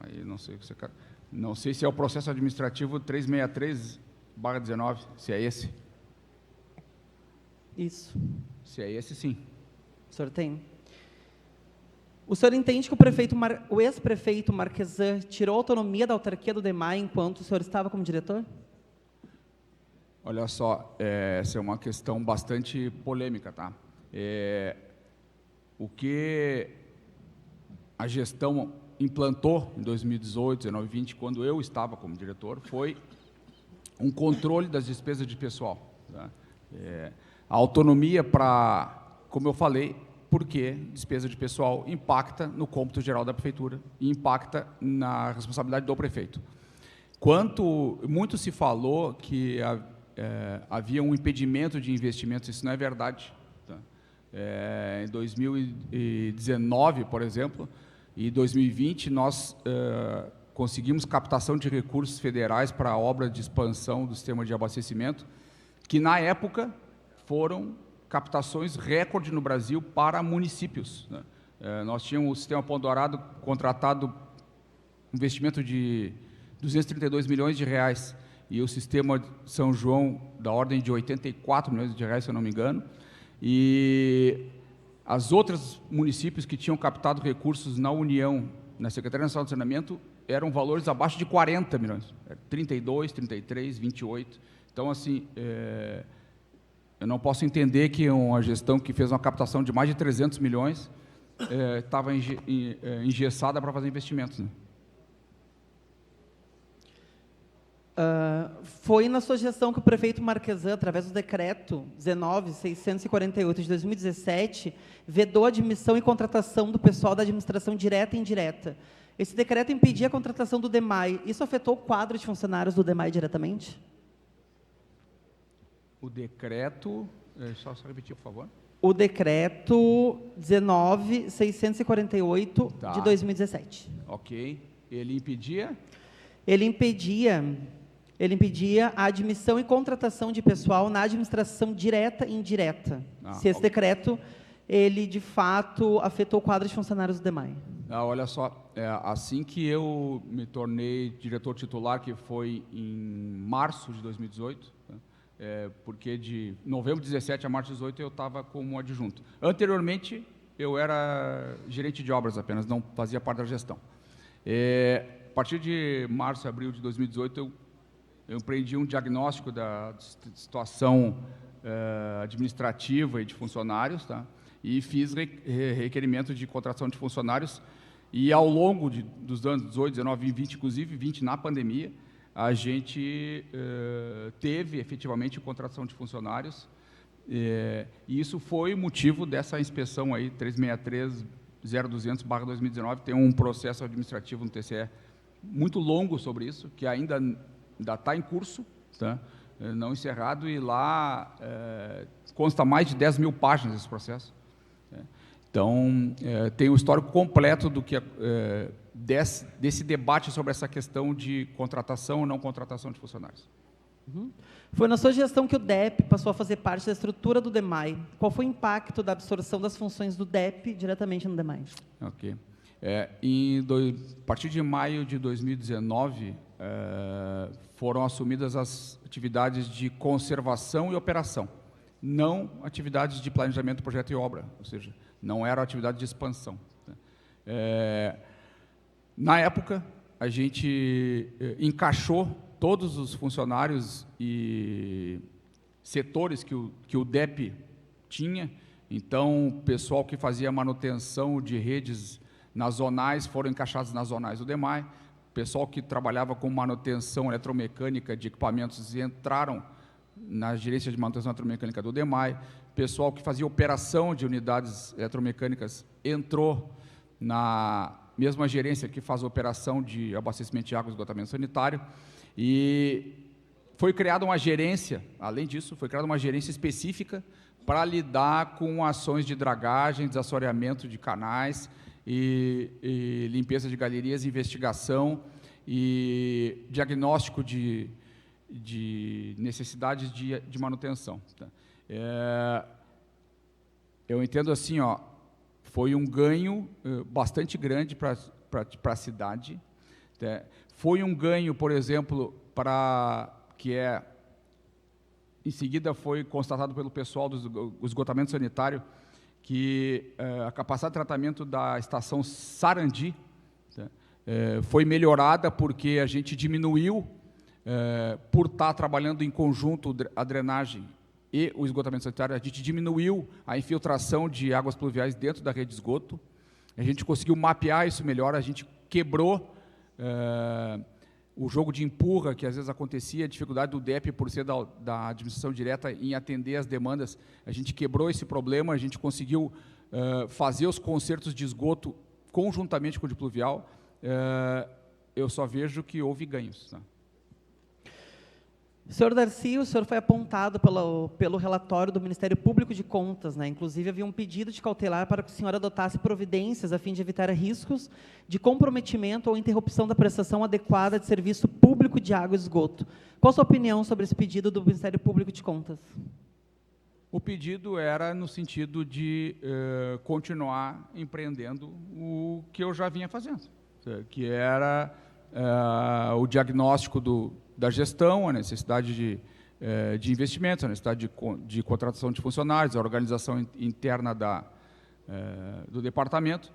Aí não sei se é o processo administrativo 363/19, se é esse. Isso. Se é esse, sim. O senhor tem. O senhor entende que o ex-prefeito Marquesan tirou a autonomia da autarquia do DEMAI enquanto o senhor estava como diretor? Olha só, essa é uma questão bastante polêmica, tá? O que a gestão implantou em 2018, 19 e 20, quando eu estava como diretor, foi um controle das despesas de pessoal. Tá? A autonomia para, como eu falei, porque despesa de pessoal impacta no cômputo geral da prefeitura e impacta na responsabilidade do prefeito. Muito se falou que havia um impedimento de investimentos, isso não é verdade. Tá? Em 2019, por exemplo, e 2020, nós conseguimos captação de recursos federais para a obra de expansão do sistema de abastecimento, que na época foram captações recorde no Brasil para municípios. Né? Nós tínhamos o Sistema Pão Dourado contratado investimento de 232 milhões de reais e o Sistema São João da ordem de 84 milhões de reais, se eu não me engano, e as outras municípios que tinham captado recursos na União, na Secretaria Nacional de Saneamento, eram valores abaixo de 40 milhões, 32, 33, 28. Então, assim, eu não posso entender que uma gestão que fez uma captação de mais de 300 milhões estava engessada para fazer investimentos. Né? Foi na sua gestão que o prefeito Marquesan, através do decreto 19.648 de 2017, vedou a admissão e contratação do pessoal da administração direta e indireta. Esse decreto impedia a contratação do DEMAI. Isso afetou o quadro de funcionários do DEMAI diretamente? O decreto, só repetir, por favor. O decreto 19.648 de 2017. Ok. Ele impedia? Ele impedia a admissão e contratação de pessoal na administração direta e indireta. Se esse decreto, ele de fato afetou o quadro de funcionários do DEMAI. Olha só, assim que eu me tornei diretor titular, que foi em março de 2018, porque de novembro de 17 a março de 18 eu estava como adjunto. Anteriormente, eu era gerente de obras apenas, não fazia parte da gestão. A partir de março e abril de 2018, eu empreendi um diagnóstico da situação administrativa e de funcionários, tá? E fiz requerimento de contratação de funcionários, e ao longo dos anos 18, 19 e 20, inclusive 20 na pandemia, a gente teve efetivamente contratação de funcionários, e isso foi motivo dessa inspeção aí, 363-0200/2019, tem um processo administrativo no TCE muito longo sobre isso, que ainda está em curso, tá? Não encerrado, e lá consta mais de 10 mil páginas desse processo. Então, tem o histórico completo do que desse debate sobre essa questão de contratação ou não contratação de funcionários. Foi na sua gestão que o DEP passou a fazer parte da estrutura do DEMAI. Qual foi o impacto da absorção das funções do DEP diretamente no DEMAI? Ok. A partir de maio de 2019, foram assumidas as atividades de conservação e operação, não atividades de planejamento, projeto e obra, ou seja, não era atividade de expansão. Na época, a gente encaixou todos os funcionários e setores que o DEP tinha. Então, o pessoal que fazia manutenção de redes nas zonais foram encaixados nas zonais do DEMAI. O pessoal que trabalhava com manutenção eletromecânica de equipamentos entraram na gerência de manutenção eletromecânica do DEMAI. O pessoal que fazia operação de unidades eletromecânicas entrou na mesma gerência que faz a operação de abastecimento de água e esgotamento sanitário. E foi criada uma gerência, além disso, foi criada uma gerência específica para lidar com ações de dragagem, desassoreamento de canais e limpeza de galerias, investigação e diagnóstico de necessidades de manutenção. Eu entendo assim, foi um ganho bastante grande para a cidade. Foi um ganho, por exemplo, em seguida foi constatado pelo pessoal do esgotamento sanitário que a capacidade de tratamento da estação Sarandi foi melhorada porque a gente diminuiu, por estar trabalhando em conjunto a drenagem e o esgotamento sanitário, a gente diminuiu a infiltração de águas pluviais dentro da rede de esgoto, a gente conseguiu mapear isso melhor, a gente quebrou o jogo de empurra, que às vezes acontecia, a dificuldade do DEP por ser da administração direta em atender as demandas, a gente quebrou esse problema, a gente conseguiu fazer os concertos de esgoto conjuntamente com o de pluvial. Eu só vejo que houve ganhos. Tá? Senhor Darcy, o senhor foi apontado pelo relatório do Ministério Público de Contas, né? Inclusive, havia um pedido de cautelar para que o senhor adotasse providências a fim de evitar riscos de comprometimento ou interrupção da prestação adequada de serviço público de água e esgoto. Qual a sua opinião sobre esse pedido do Ministério Público de Contas? O pedido era no sentido de continuar empreendendo o que eu já vinha fazendo, que era o diagnóstico da gestão, a necessidade de investimentos, a necessidade de contratação de funcionários, a organização interna do departamento.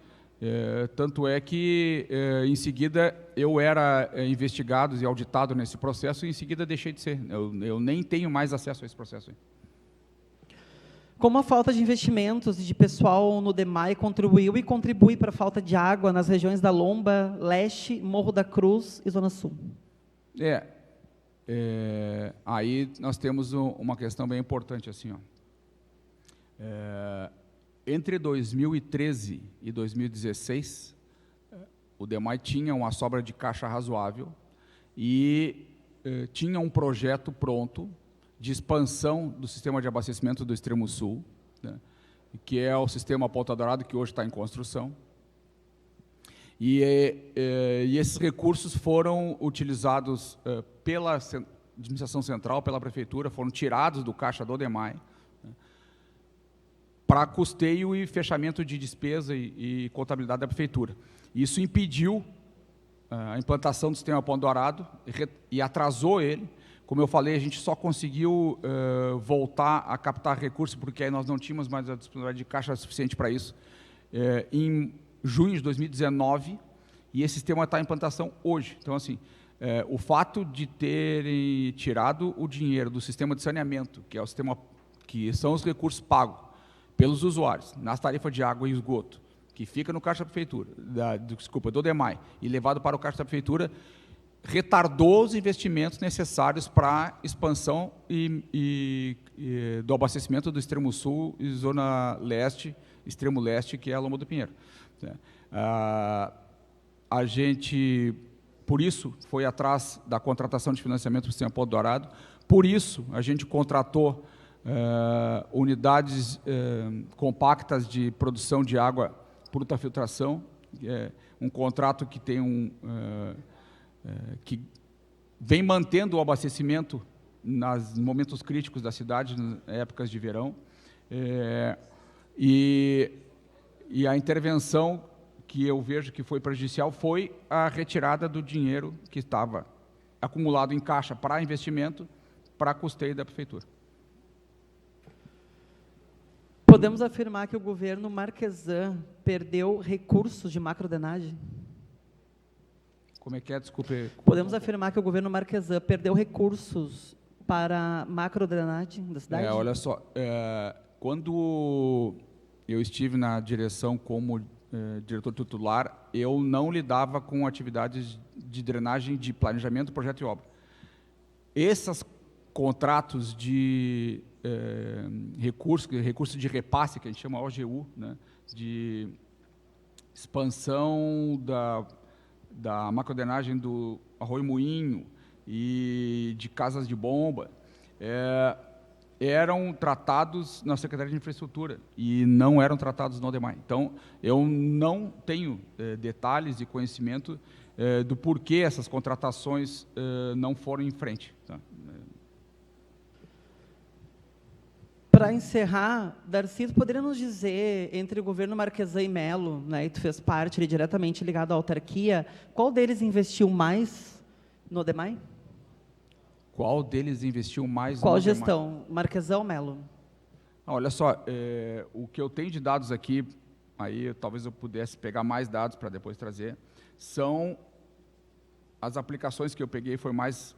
Tanto é que, em seguida, eu era investigado e auditado nesse processo e, em seguida, deixei de ser. Eu nem tenho mais acesso a esse processo. Como a falta de investimentos e de pessoal no DEMAI contribuiu e contribui para a falta de água nas regiões da Lomba, Leste, Morro da Cruz e Zona Sul? Aí nós temos uma questão bem importante. Assim, entre 2013 e 2016, o DEMAI tinha uma sobra de caixa razoável e tinha um projeto pronto de expansão do sistema de abastecimento do Extremo Sul, né, que é o sistema Ponta Dourada, que hoje está em construção. E esses recursos foram utilizados pela administração central, pela prefeitura, foram tirados do caixa do DEMAI, né, para custeio e fechamento de despesa e contabilidade da prefeitura. Isso impediu a implantação do sistema Ponta Dourada e atrasou ele. Como eu falei, a gente só conseguiu voltar a captar recursos, porque aí nós não tínhamos mais a disponibilidade de caixa suficiente para isso, em junho de 2019, e esse sistema está em implantação hoje. Então, assim, o fato de terem tirado o dinheiro do sistema de saneamento, que é o sistema que são os recursos pagos pelos usuários nas tarifas de água e esgoto, que fica no caixa da prefeitura, do DEMAI, e levado para o caixa da prefeitura, retardou os investimentos necessários para a expansão do abastecimento do Extremo Sul e Zona Leste, Extremo Leste, que é a Lomba do Pinheiro. A gente, por isso, foi atrás da contratação de financiamento do sistema Ponta Dourada, por isso a gente contratou unidades compactas de produção de água por ultrafiltração, um contrato que tem que vem mantendo o abastecimento nos momentos críticos da cidade, nas épocas de verão. E a intervenção que eu vejo que foi prejudicial foi a retirada do dinheiro que estava acumulado em caixa para investimento, para custeio da prefeitura. Podemos afirmar que o governo Marquesan perdeu recursos de macrodenagem? Como é que é? Desculpe. Podemos afirmar que o governo Marquesan perdeu recursos para macrodrenagem da cidade? Olha só, quando eu estive na direção como diretor titular, eu não lidava com atividades de drenagem, de planejamento, projeto e obra. Esses contratos de recurso de repasse, que a gente chama OGU, né, de expansão da macrodrenagem do Arroio Moinho e de casas de bomba, eram tratados na Secretaria de Infraestrutura e não eram tratados no DEMAI. Então, eu não tenho detalhes e conhecimento do porquê essas contratações não foram em frente. Tá? Para encerrar, Darcy, tu poderia nos dizer, entre o governo Marquesan e Melo, né, e tu fez parte diretamente ligado à autarquia, qual deles investiu mais no DEMAI? Qual deles investiu mais Qual no gestão? DEMAI? Marquesan ou Melo? Olha só, o que eu tenho de dados aqui, aí talvez eu pudesse pegar mais dados para depois trazer, são as aplicações que eu peguei, foi mais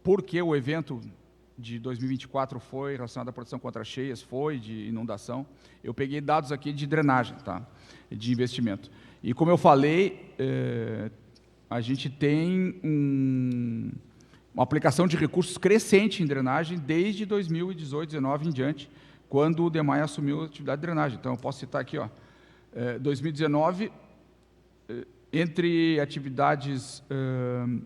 porque o evento de 2024 foi relacionado à proteção contra cheias, foi de inundação. Eu peguei dados aqui de drenagem, tá? De investimento. E como eu falei, a gente tem uma aplicação de recursos crescente em drenagem desde 2018, 2019 em diante, quando o DEMAI assumiu a atividade de drenagem. Então, eu posso citar aqui, 2019, entre atividades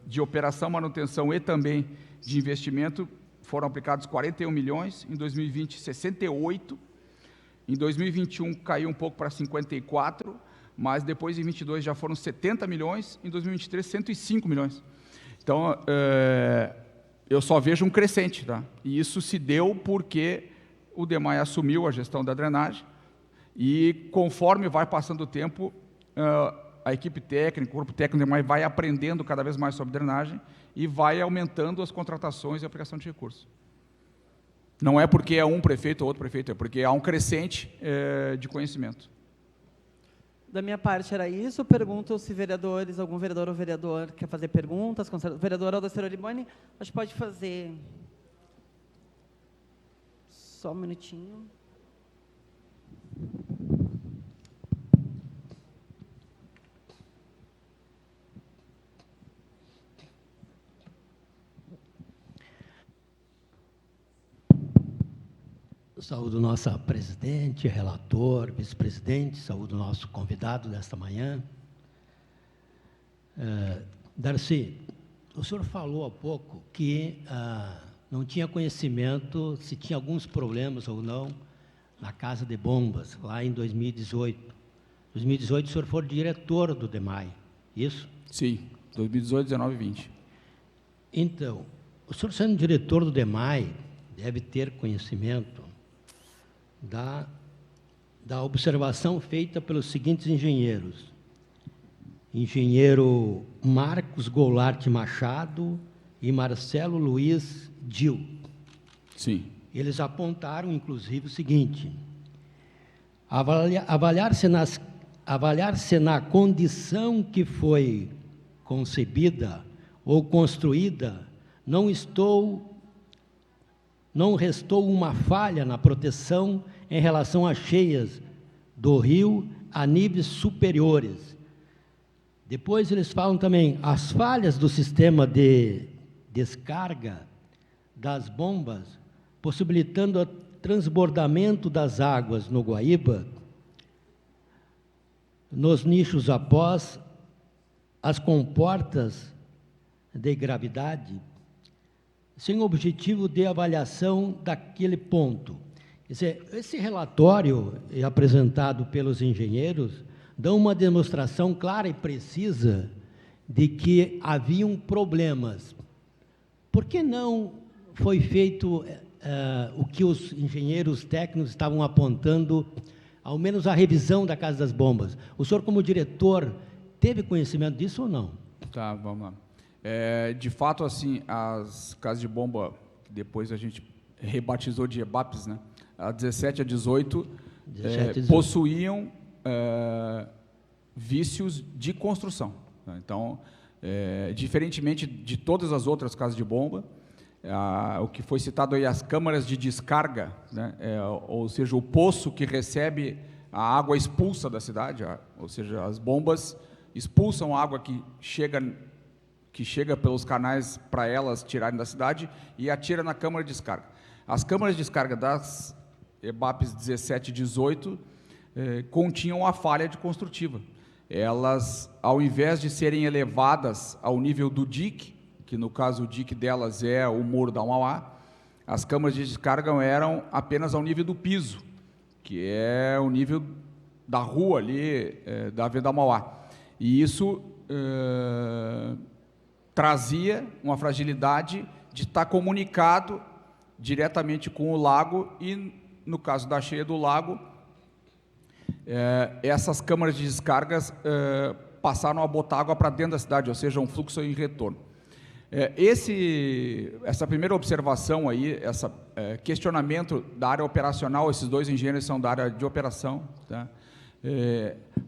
de operação, manutenção e também de investimento, foram aplicados 41 milhões, em 2020, 68, em 2021 caiu um pouco para 54, mas depois em 2022 já foram 70 milhões, em 2023, 105 milhões. Então, eu só vejo um crescente, tá? E isso se deu porque o DEMAI assumiu a gestão da drenagem e, conforme vai passando o tempo, a equipe técnica, o corpo técnico do DEMAI vai aprendendo cada vez mais sobre drenagem e vai aumentando as contratações e a aplicação de recursos. Não é porque é um prefeito ou outro prefeito, é porque há um crescente de conhecimento. Da minha parte era isso. Pergunto se vereadores, algum vereador ou vereador quer fazer perguntas. Vereador Aldacero Liboni, acho que pode fazer. Só um minutinho. Saúdo nossa presidente, relator, vice-presidente, saúdo nosso convidado desta manhã. Darcy, o senhor falou há pouco que não tinha conhecimento se tinha alguns problemas ou não na Casa de Bombas, lá em 2018. Em 2018, o senhor foi diretor do DEMAI, isso? Sim, 2018, 19 e 20. Então, o senhor sendo diretor do DEMAI, deve ter conhecimento da observação feita pelos seguintes engenheiros. Engenheiro Marcos Goulart Machado e Marcelo Luiz Dil. Sim. Eles apontaram, inclusive, o seguinte: avaliar-se na condição que foi concebida ou construída, não restou uma falha na proteção em relação às cheias do rio a níveis superiores. Depois eles falam também as falhas do sistema de descarga das bombas, possibilitando o transbordamento das águas no Guaíba, nos nichos após as comportas de gravidade, sem objetivo de avaliação daquele ponto. Quer dizer, esse relatório apresentado pelos engenheiros dá uma demonstração clara e precisa de que haviam problemas. Por que não foi feito o que os engenheiros técnicos estavam apontando, ao menos a revisão da Casa das Bombas. O senhor, como diretor, teve conhecimento disso ou não? Tá, vamos lá. De fato, assim, as casas de bomba, que depois a gente rebatizou de EBAPs, né? A 17 a 18, 18. possuíam vícios de construção. Tá? Então, diferentemente de todas as outras casas de bomba, o que foi citado aí, as câmaras de descarga, né? Ou seja, o poço que recebe a água expulsa da cidade, ou seja, as bombas expulsam a água que chega pelos canais para elas tirarem da cidade e atira na câmara de descarga. As câmaras de descarga das EBAPs 17 e 18 continham a falha de construtiva. Elas, ao invés de serem elevadas ao nível do dique, que no caso o dique delas é o Muro da Mauá, as câmaras de descarga eram apenas ao nível do piso, que é o nível da rua ali, da Avenida Mauá. E isso trazia uma fragilidade de estar comunicado diretamente com o lago e, no caso da cheia do lago, essas câmaras de descargas passaram a botar água para dentro da cidade, ou seja, um fluxo em retorno. Essa primeira observação aí, esse questionamento da área operacional, esses dois engenheiros são da área de operação, tá?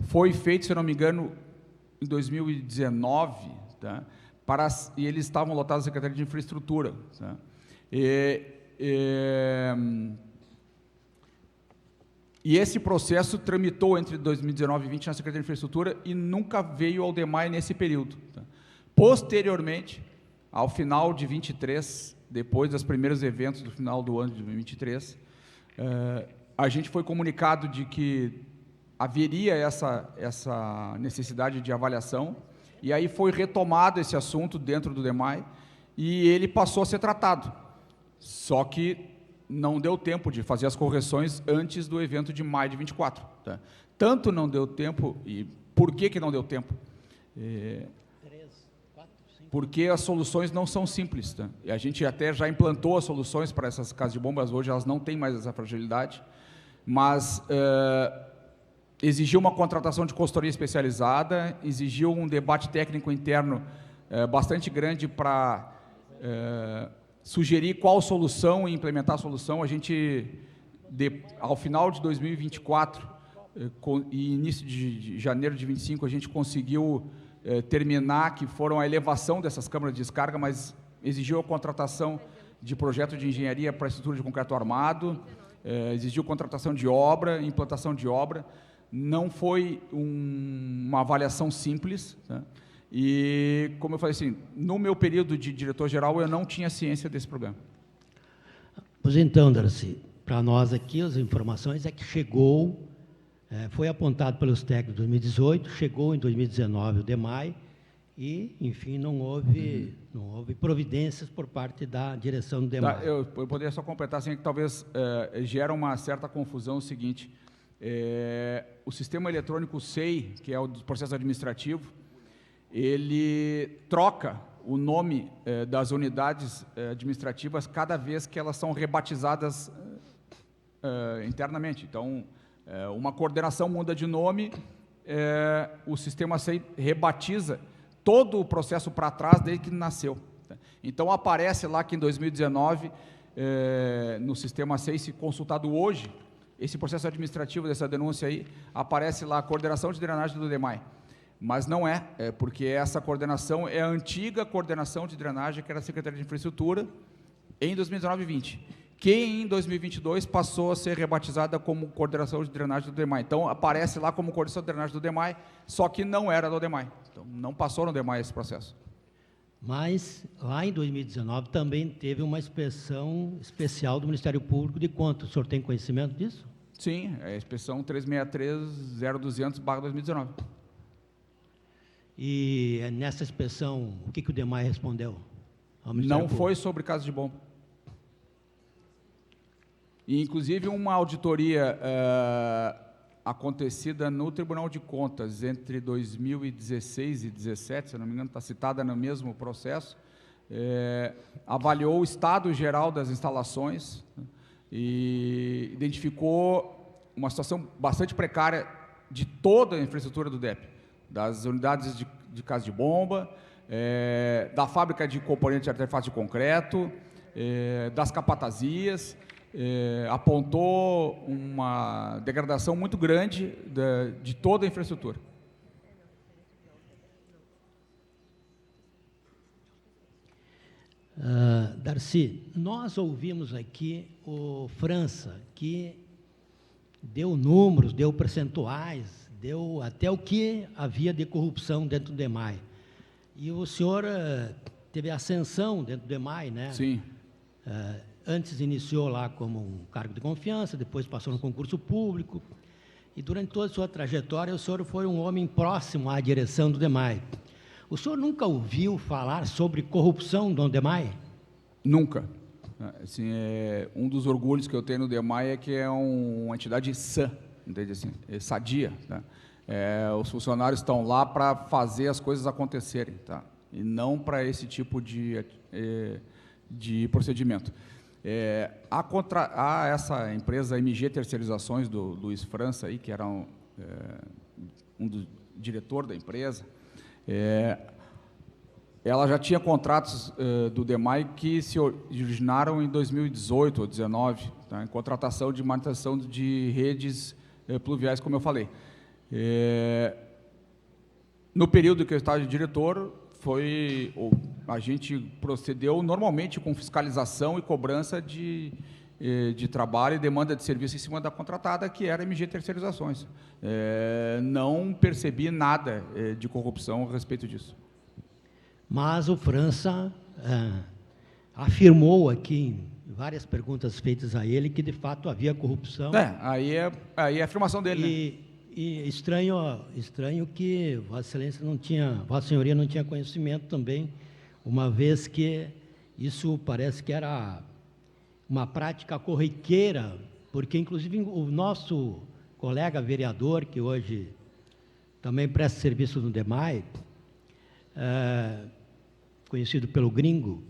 Foi feito, se não me engano, em 2019, tá? E eles estavam lotados na Secretaria de Infraestrutura. Tá? E esse processo tramitou entre 2019 e 2020 na Secretaria de Infraestrutura e nunca veio ao DEMAI nesse período. Tá? Posteriormente, ao final de 23, depois dos primeiros eventos do final do ano de 2023, a gente foi comunicado de que haveria essa necessidade de avaliação, e aí foi retomado esse assunto dentro do DEMAI, e ele passou a ser tratado. Só que não deu tempo de fazer as correções antes do evento de maio de 24. Tá? Tanto não deu tempo, e por que não deu tempo? Porque as soluções não são simples. Tá? E a gente até já implantou as soluções para essas casas de bombas, hoje elas não têm mais essa fragilidade, mas exigiu uma contratação de consultoria especializada, exigiu um debate técnico interno bastante grande para sugerir qual solução e implementar a solução. A gente, ao final de 2024 e início de janeiro de 25, a gente conseguiu terminar, que foram a elevação dessas câmaras de descarga, mas exigiu a contratação de projeto de engenharia para a estrutura de concreto armado, exigiu contratação de obra, implantação de obra. Não foi uma avaliação simples, tá? E, como eu falei assim, no meu período de diretor-geral, eu não tinha ciência desse problema. Pois então, Darcy, para nós aqui, as informações é que chegou, foi apontado pelos técnicos em 2018, chegou em 2019 o DEMAI, e, enfim, não houve providências por parte da direção do DEMAI. Tá, eu poderia só completar, assim, que talvez gera uma certa confusão o seguinte: o sistema eletrônico SEI, que é o do processo administrativo, ele troca o nome das unidades administrativas cada vez que elas são rebatizadas internamente. Então, uma coordenação muda de nome, o sistema SEI rebatiza todo o processo para trás desde que nasceu. Então, aparece lá que em 2019, no sistema SEI, se consultado hoje, esse processo administrativo dessa denúncia aí, aparece lá a coordenação de drenagem do DEMAI. Mas não porque essa coordenação é a antiga coordenação de drenagem que era a Secretaria de Infraestrutura em 2019 e 2020, que em 2022 passou a ser rebatizada como coordenação de drenagem do DEMAI. Então, aparece lá como coordenação de drenagem do DEMAI, só que não era do DEMAI. Então, não passou no DEMAI esse processo. Mas, lá em 2019, também teve uma inspeção especial do Ministério Público de Contas. O senhor tem conhecimento disso? Sim, é a inspeção 363-0200/2019. E nessa inspeção, o que o DEMAI respondeu ao Ministério Público? Não foi sobre casos de bomba. E, inclusive, uma auditoria acontecida no Tribunal de Contas entre 2016 e 2017, se não me engano, está citada no mesmo processo, avaliou o estado geral das instalações, né, e identificou uma situação bastante precária de toda a infraestrutura do DEP, das unidades de casa de bomba, da fábrica de componentes de artefatos de concreto, das capatazias, apontou uma degradação muito grande de toda a infraestrutura. Darcy, nós ouvimos aqui o França, que deu números, deu percentuais, deu até o que havia de corrupção dentro do DEMAI. E o senhor teve ascensão dentro do DEMAI, né? Sim. Antes iniciou lá como um cargo de confiança, depois passou no concurso público, e durante toda a sua trajetória o senhor foi um homem próximo à direção do DEMAI. O senhor nunca ouviu falar sobre corrupção no DEMAI? Nunca. Assim, um dos orgulhos que eu tenho no DEMAI é que é uma entidade sã, entende assim, sadia, tá? Os funcionários estão lá para fazer as coisas acontecerem, tá? E não para esse tipo de procedimento. Essa empresa MG Terceirizações do Luiz França, aí, que era diretor da empresa, ela já tinha contratos do DEMAI que se originaram em 2018 ou 2019, tá, em contratação de manutenção de redes pluviais, como eu falei. No período que eu estava de diretor, a gente procedeu normalmente com fiscalização e cobrança de trabalho e demanda de serviço em cima da contratada, que era MG Terceirizações. Não percebi nada de corrupção a respeito disso. Mas o França afirmou aqui, em várias perguntas feitas a ele, que de fato havia corrupção. Aí é a afirmação dele, né? E estranho que Vossa Senhoria não tinha conhecimento também, uma vez que isso parece que era uma prática corriqueira, porque inclusive o nosso colega vereador, que hoje também presta serviço no DEMAI, conhecido pelo Gringo,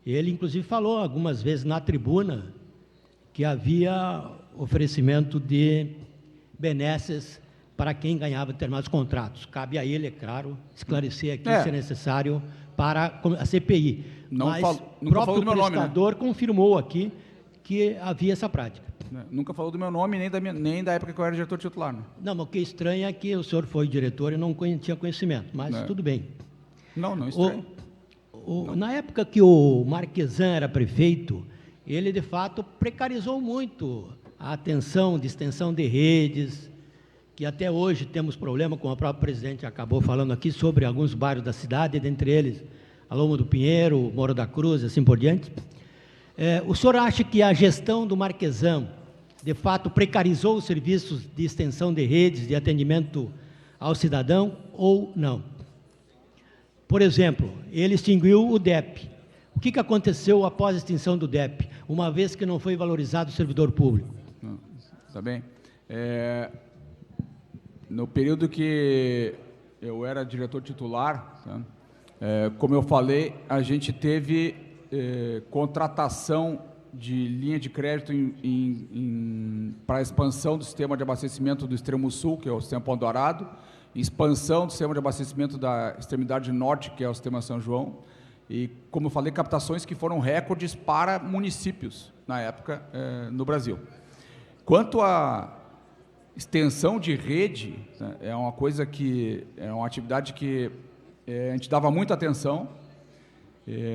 ele inclusive falou algumas vezes na tribuna que havia oferecimento de benesses para quem ganhava determinados contratos. Cabe a ele, é claro, esclarecer aqui se é necessário para a CPI. Mas o próprio prestador confirmou aqui que havia essa prática. Nunca falou do meu nome, nem da época que eu era diretor titular. Né? Não, mas o que é estranho é que o senhor foi diretor e não tinha conhecimento, mas tudo bem. Não estranho. Na época que o Marquesan era prefeito, ele, de fato, precarizou muito a atenção de extensão de redes, que até hoje temos problema, como a própria presidente acabou falando aqui, sobre alguns bairros da cidade, dentre eles a Loma do Pinheiro, Morro da Cruz, assim por diante. O senhor acha que a gestão do Marquesan, de fato, precarizou os serviços de extensão de redes, de atendimento ao cidadão, ou não? Por exemplo, ele extinguiu o DEP. O que aconteceu após a extinção do DEP, uma vez que não foi valorizado o servidor público? Tá bem. No período que eu era diretor titular, tá, como eu falei, a gente teve contratação de linha de crédito para a expansão do sistema de abastecimento do extremo sul, que é o sistema Pão Dourado, expansão do sistema de abastecimento da extremidade norte, que é o sistema São João, e, como eu falei, captações que foram recordes para municípios, na época, no Brasil. Quanto à extensão de rede, né, é uma coisa que, é uma atividade que a gente dava muita atenção.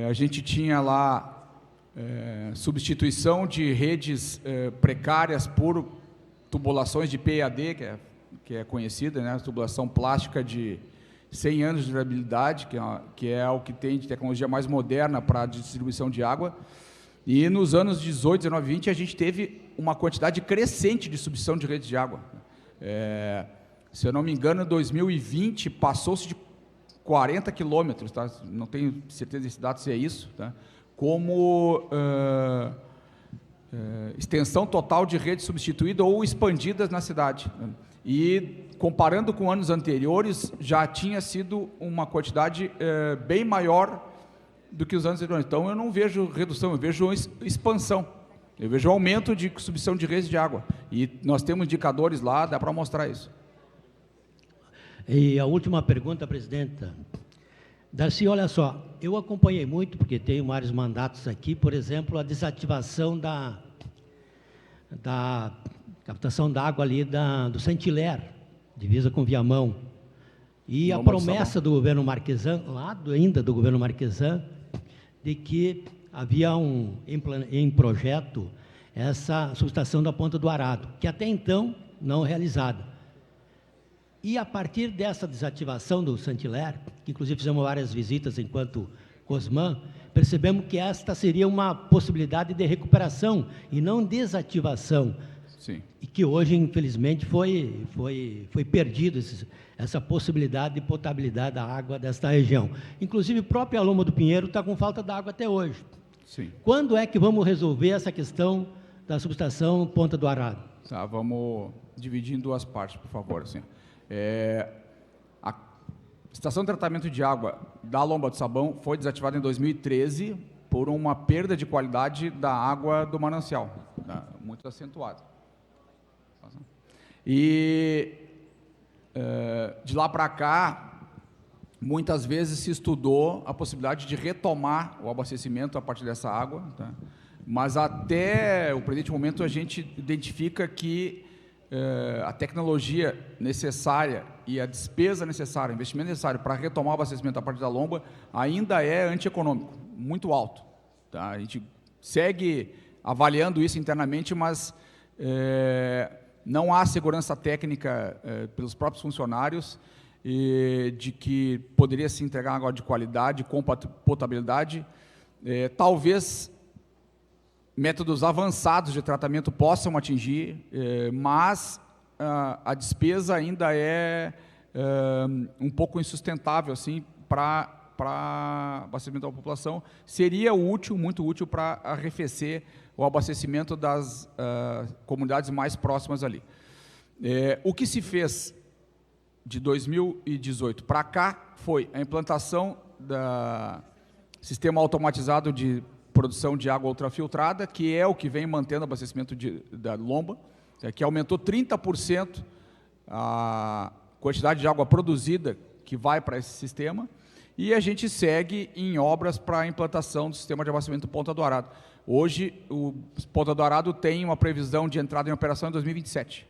A gente tinha lá substituição de redes precárias por tubulações de PAD, que é conhecida, né, tubulação plástica de 100 anos de durabilidade, que é o que tem de tecnologia mais moderna para a distribuição de água. E nos anos 18, 19 e 20, a gente teve uma quantidade crescente de substituição de redes de água. Se eu não me engano, em 2020, passou-se de 40 quilômetros, tá? Não tenho certeza desse dado se é isso, tá? Como extensão total de rede substituída ou expandidas na cidade. E, comparando com anos anteriores, já tinha sido uma quantidade bem maior do que os anos anteriores. Então, eu não vejo redução, eu vejo expansão. Eu vejo aumento de substituição de redes de água. E nós temos indicadores lá, dá para mostrar isso. E a última pergunta, presidenta. Darcy, olha só, eu acompanhei muito, porque tenho vários mandatos aqui, por exemplo, a desativação da captação d'água ali do Saint-Hilaire, divisa com Viamão. E a promessa do governo Marquesan, ainda do governo Marquesan, de que havia em projeto essa subestação da Ponta do Arado, que até então não realizada. E a partir dessa desativação do Saint-Hilaire, que inclusive fizemos várias visitas enquanto COSMAN, percebemos que esta seria uma possibilidade de recuperação e não desativação. Sim. E que hoje, infelizmente, foi perdido essa possibilidade de potabilidade da água desta região. Inclusive, o próprio Lomba do Pinheiro está com falta de água até hoje. Sim. Quando é que vamos resolver essa questão da subestação Ponta do Arado? Tá, vamos dividir em duas partes, por favor. Assim. A estação de tratamento de água da Lomba do Sabão foi desativada em 2013 por uma perda de qualidade da água do manancial, tá? Muito acentuada. E de lá para cá, muitas vezes se estudou a possibilidade de retomar o abastecimento a partir dessa água, tá? Mas até o presente momento a gente identifica que a tecnologia necessária e a despesa necessária, o investimento necessário para retomar o abastecimento a partir da Lomba ainda é antieconômico, muito alto. Tá? A gente segue avaliando isso internamente, mas não há segurança técnica pelos próprios funcionários de que poderia se entregar água de qualidade, com potabilidade. Talvez métodos avançados de tratamento possam atingir, mas a despesa ainda é um pouco insustentável assim, para abastecimento da população. Seria útil, muito útil, para arrefecer o abastecimento das comunidades mais próximas ali. O que se fez de 2018 para cá foi a implantação do sistema automatizado de produção de água ultrafiltrada, que é o que vem mantendo o abastecimento da Lomba, que aumentou 30% a quantidade de água produzida que vai para esse sistema, e a gente segue em obras para a implantação do sistema de abastecimento Ponta do Arado. Hoje, o Ponta do Arado tem uma previsão de entrada em operação em 2027.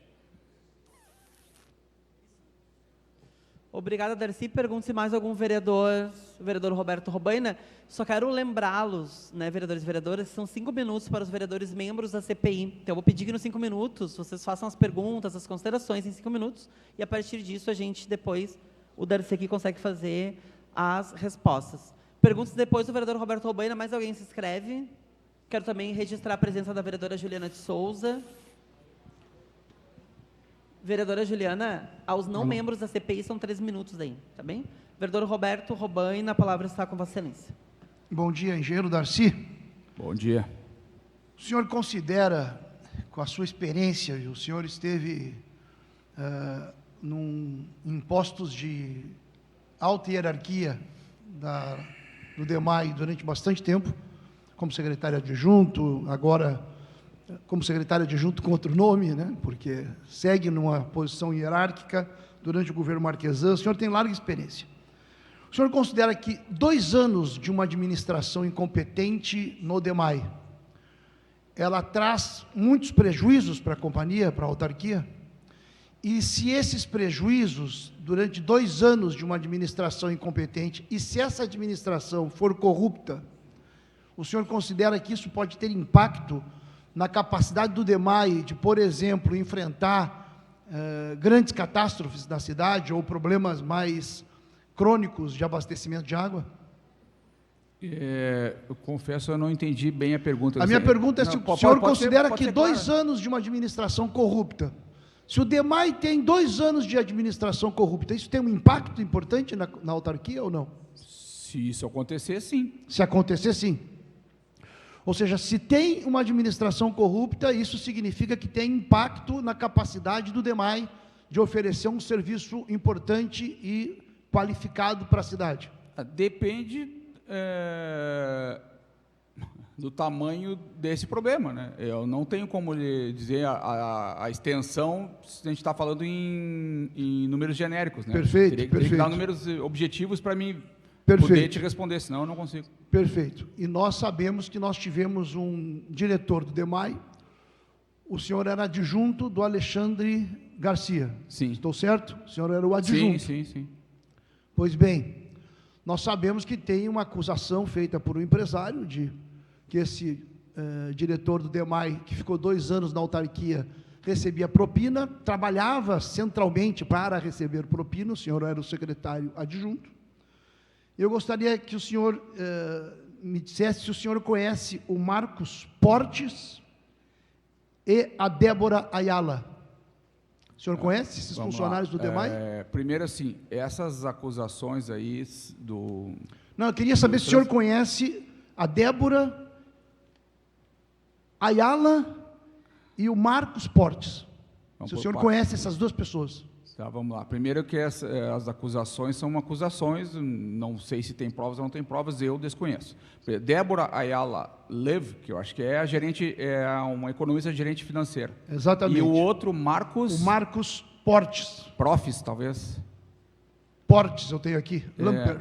Obrigada, Darcy. Pergunto se mais algum vereador, o vereador Roberto Robaina. Só quero lembrá-los, né, vereadores e vereadoras, são 5 minutos para os vereadores membros da CPI. Então, eu vou pedir que nos 5 minutos vocês façam as perguntas, as considerações em 5 minutos, e a partir disso a gente depois, o Darcy aqui consegue fazer as respostas. Perguntas depois do vereador Roberto Robaina. Mais alguém se inscreve? Quero também registrar a presença da vereadora Juliana de Souza. Vereadora Juliana, aos não membros da CPI são 3 minutos aí, tá bem? Vereador Roberto Robaina, a palavra está com Vossa Excelência. Bom dia, engenheiro Darcy. Bom dia. O senhor considera, com a sua experiência, o senhor esteve em postos de alta hierarquia do DEMAI durante bastante tempo, como secretário adjunto, agora como secretário adjunto com outro nome, né, porque segue numa posição hierárquica durante o governo Marquesan. O senhor tem larga experiência. O senhor considera que 2 anos de uma administração incompetente no DEMAI, ela traz muitos prejuízos para a companhia, para a autarquia? E se esses prejuízos, durante 2 anos de uma administração incompetente, e se essa administração for corrupta, o senhor considera que isso pode ter impacto na capacidade do DEMAI de, por exemplo, enfrentar grandes catástrofes na cidade ou problemas mais crônicos de abastecimento de água? Eu confesso, eu não entendi bem a pergunta. A minha pergunta é se o senhor considera que 2 anos de uma administração corrupta, se o DEMAI tem 2 anos de administração corrupta, isso tem um impacto importante na autarquia ou não? Se isso acontecer, sim. Se acontecer, sim. Ou seja, se tem uma administração corrupta, isso significa que tem impacto na capacidade do DEMAI de oferecer um serviço importante e qualificado para a cidade. Depende do tamanho desse problema, né? Eu não tenho como lhe dizer a extensão se a gente está falando em números genéricos, né? Perfeito, Teria que perfeito. dar números objetivos para mim Perfeito. poder te responder, senão eu não consigo. Perfeito. E nós sabemos que nós tivemos um diretor do DEMAI, o senhor era adjunto do Alexandre Garcia. Sim. Estou certo? O senhor era o adjunto. Sim. Pois bem, nós sabemos que tem uma acusação feita por um empresário de que esse diretor do DEMAI, que ficou 2 anos na autarquia, recebia propina, trabalhava centralmente para receber propina, o senhor era o secretário adjunto. Eu gostaria que o senhor me dissesse se o senhor conhece o Marcos Portes e a Débora Ayala. O senhor conhece esses funcionários do DEMAI? Primeiro, assim, essas acusações aí do... Não, eu queria saber se o senhor conhece a Débora Ayala e o Marcos Portes. Se o senhor conhece essas 2 pessoas. Tá, vamos lá. Primeiro que as acusações são acusações, não sei se tem provas ou não tem provas, eu desconheço. Débora Ayala Lev, que eu acho que é a gerente, é uma economista gerente financeira. Exatamente. E o outro, Marcos... O Marcos Portes. Profis, talvez. Portes, eu tenho aqui. Lamper.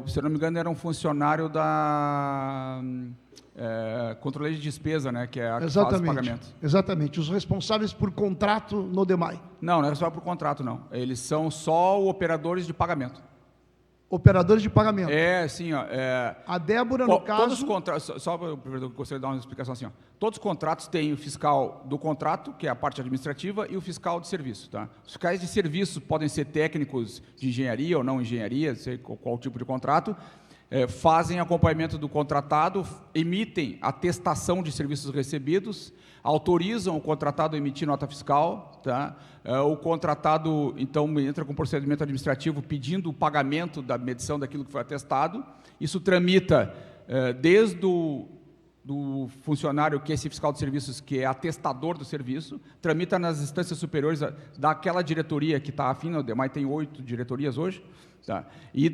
Se eu não me engano, era um funcionário da... controle de despesa, né, que é a que faz o pagamento. Exatamente, os responsáveis por contrato no DEMAI. Não é só por contrato, não. Eles são só operadores de pagamento. Operadores de pagamento. Sim, ó. A Débora, no caso... Todos os contratos, eu gostaria de dar uma explicação assim, ó. Todos os contratos têm o fiscal do contrato, que é a parte administrativa, e o fiscal de serviço, tá? Os fiscais de serviço podem ser técnicos de engenharia ou não engenharia, sei qual tipo de contrato, fazem acompanhamento do contratado, emitem atestação de serviços recebidos, autorizam o contratado a emitir nota fiscal, tá? O contratado, então, entra com um procedimento administrativo pedindo o pagamento da medição daquilo que foi atestado. Isso tramita desde do funcionário, que é esse fiscal de serviços, que é atestador do serviço, tramita nas instâncias superiores daquela diretoria que está afim, o DEMAI tem 8 diretorias hoje, tá? E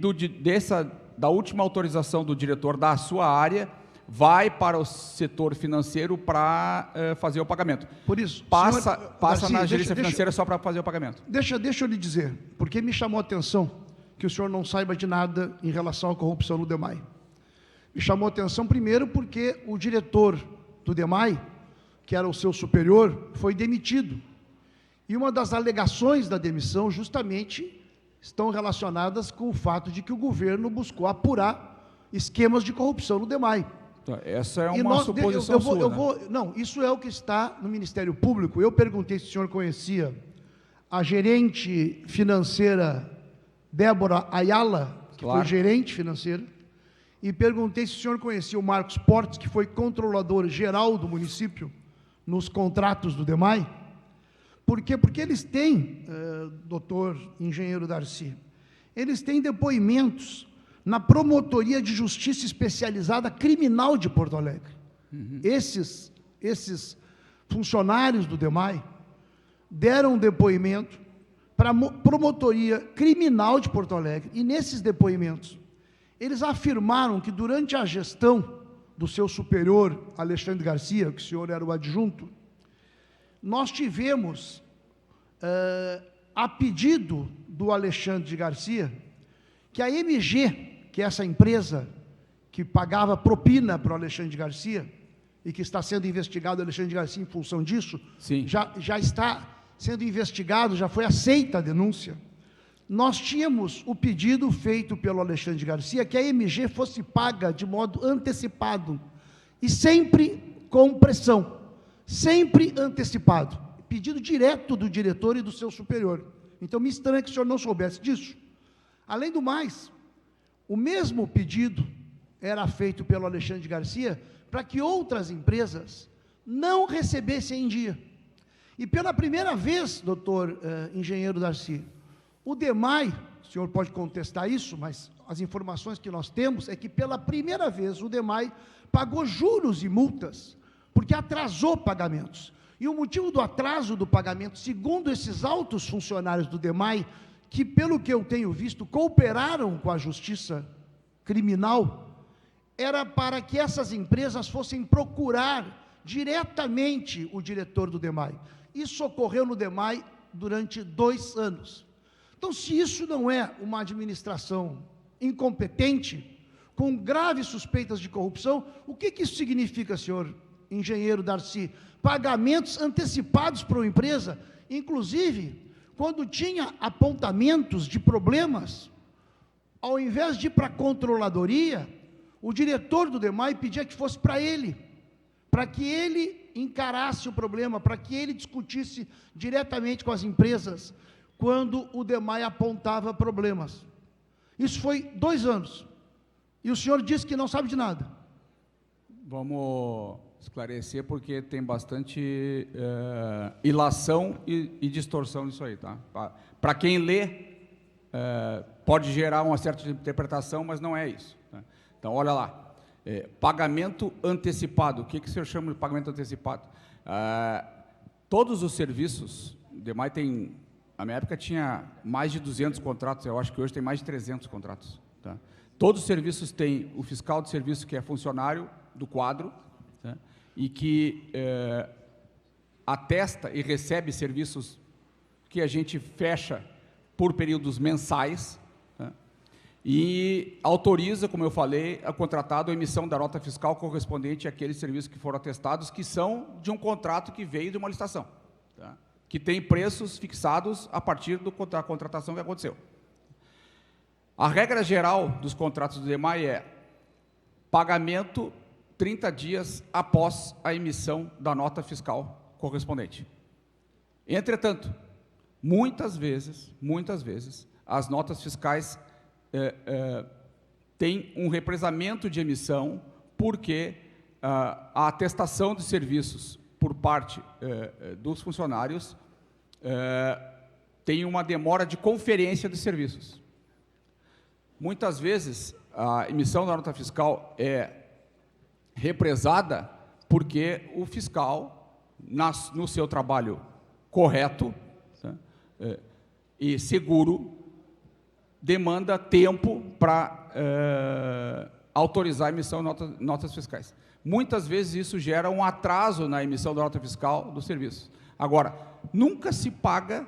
da última autorização do diretor da sua área, vai para o setor financeiro para fazer o pagamento. Por isso, passa Garcia, na gerência financeira só para fazer o pagamento. Deixa eu lhe dizer, porque me chamou a atenção que o senhor não saiba de nada em relação à corrupção no DEMAI. Me chamou a atenção primeiro porque o diretor do DEMAI, que era o seu superior, foi demitido. E uma das alegações da demissão justamente estão relacionadas com o fato de que o governo buscou apurar esquemas de corrupção no DEMAI. Essa é uma suposição sua, né? Não, isso é o que está no Ministério Público. Eu perguntei se o senhor conhecia a gerente financeira Débora Ayala, que foi gerente financeira, e perguntei se o senhor conhecia o Marcos Portes, que foi controlador geral do município nos contratos do DEMAI. Por quê? Porque eles têm, doutor engenheiro Darcy, eles têm depoimentos na Promotoria de Justiça Especializada Criminal de Porto Alegre. Esses funcionários do DEMAI deram depoimento para a Promotoria Criminal de Porto Alegre, e nesses depoimentos, eles afirmaram que durante a gestão do seu superior, Alexandre Garcia, que o senhor era o adjunto, nós tivemos, a pedido do Alexandre Garcia, que a MG, que é essa empresa que pagava propina para o Alexandre Garcia, e que está sendo investigado o Alexandre Garcia em função disso, já está sendo investigado, já foi aceita a denúncia. Nós tínhamos o pedido feito pelo Alexandre Garcia que a MG fosse paga de modo antecipado, e sempre com pressão, sempre antecipado, pedido direto do diretor e do seu superior. Então, me estranha que o senhor não soubesse disso. Além do mais, o mesmo pedido era feito pelo Alexandre Garcia para que outras empresas não recebessem em dia. E pela primeira vez, doutor engenheiro Darcy, o DEMAI, o senhor pode contestar isso, mas as informações que nós temos é que pela primeira vez o DEMAI pagou juros e multas, porque atrasou pagamentos. E o motivo do atraso do pagamento, segundo esses altos funcionários do DEMAI, que, pelo que eu tenho visto, cooperaram com a justiça criminal, era para que essas empresas fossem procurar diretamente o diretor do DEMAI. Isso ocorreu no DEMAI durante 2 anos. Então, se isso não é uma administração incompetente, com graves suspeitas de corrupção, o que isso significa, senhor engenheiro Darcy? Pagamentos antecipados para uma empresa, inclusive, quando tinha apontamentos de problemas, ao invés de ir para a controladoria, o diretor do DEMAI pedia que fosse para ele, para que ele encarasse o problema, para que ele discutisse diretamente com as empresas, quando o DEMAI apontava problemas. Isso foi 2 anos. E o senhor disse que não sabe de nada. Vamos esclarecer, porque tem bastante ilação e distorção nisso aí, tá? Para quem lê, pode gerar uma certa interpretação, mas não é isso, tá? Então, olha lá, pagamento antecipado. O que o senhor chama de pagamento antecipado? Todos os serviços, o DEMAI tem, na minha época tinha mais de 200 contratos, eu acho que hoje tem mais de 300 contratos, tá? Todos os serviços têm o fiscal de serviço, que é funcionário do quadro, tá? E que atesta e recebe serviços que a gente fecha por períodos mensais, tá? E autoriza, como eu falei, a contratado a emissão da nota fiscal correspondente àqueles serviços que foram atestados, que são de um contrato que veio de uma licitação, tá? Que tem preços fixados a partir da contratação que aconteceu. A regra geral dos contratos do DEMAI é pagamento 30 dias após a emissão da nota fiscal correspondente. Entretanto, muitas vezes, as notas fiscais têm um represamento de emissão, porque a atestação de serviços por parte dos funcionários tem uma demora de conferência de serviços. Muitas vezes, a emissão da nota fiscal é represada porque o fiscal, no seu trabalho correto, tá, e seguro, demanda tempo para autorizar a emissão de notas fiscais. Muitas vezes isso gera um atraso na emissão da nota fiscal do serviço. Agora, nunca se paga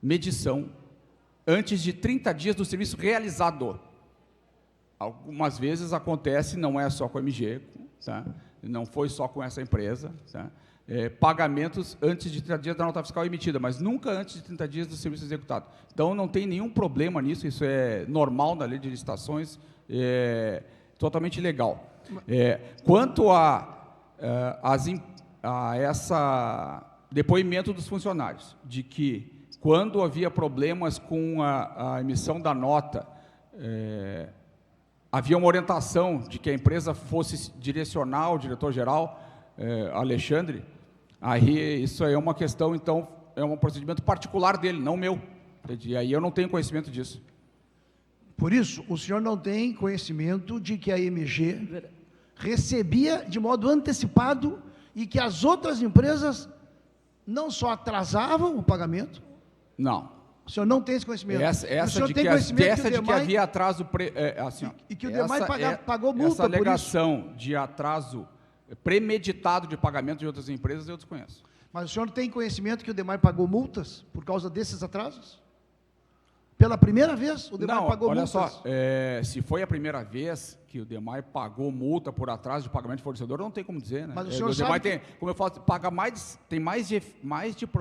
medição antes de 30 dias do serviço realizado. Algumas vezes acontece, não é só com a MG, tá? Não foi só com essa empresa, tá? Pagamentos antes de 30 dias da nota fiscal emitida, mas nunca antes de 30 dias do serviço executado. Então, não tem nenhum problema nisso, isso é normal na lei de licitações, é totalmente legal. Quanto a esse depoimento dos funcionários, de que quando havia problemas com a emissão da nota, havia uma orientação de que a empresa fosse direcionar ao diretor-geral, Alexandre, aí isso aí é uma questão, então, é um procedimento particular dele, não meu. E aí eu não tenho conhecimento disso. Por isso, o senhor não tem conhecimento de que a MG recebia de modo antecipado e que as outras empresas não só atrasavam o pagamento? Não. O senhor não tem esse conhecimento? Essa de que havia atraso... assim, e que o DEMAI pagou multa essa alegação de atraso premeditado de pagamento de outras empresas, eu desconheço. Mas o senhor tem conhecimento que o DEMAI pagou multas por causa desses atrasos? Pela primeira vez, o DEMAI pagou multas? Olha só, se foi a primeira vez que o DEMAI pagou multa por atraso de pagamento de fornecedor, não tem como dizer, né? Mas o senhor o DEMAI sabe tem, como eu falo, paga tem mais de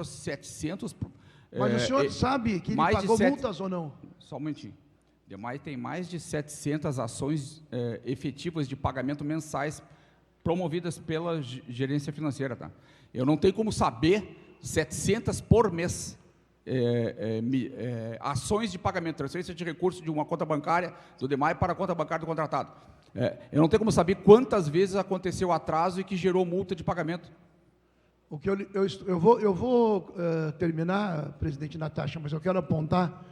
700... Mas o senhor sabe que ele pagou multas ou não? Só um momentinho. O DEMAI tem mais de 700 ações efetivas de pagamento mensais promovidas pela gerência financeira, tá? Eu não tenho como saber 700 por mês ações de pagamento, transferência de recursos de uma conta bancária do DEMAI para a conta bancária do contratado. Eu não tenho como saber quantas vezes aconteceu o atraso e que gerou multa de pagamento. O que eu vou terminar, presidente Natasha, mas eu quero apontar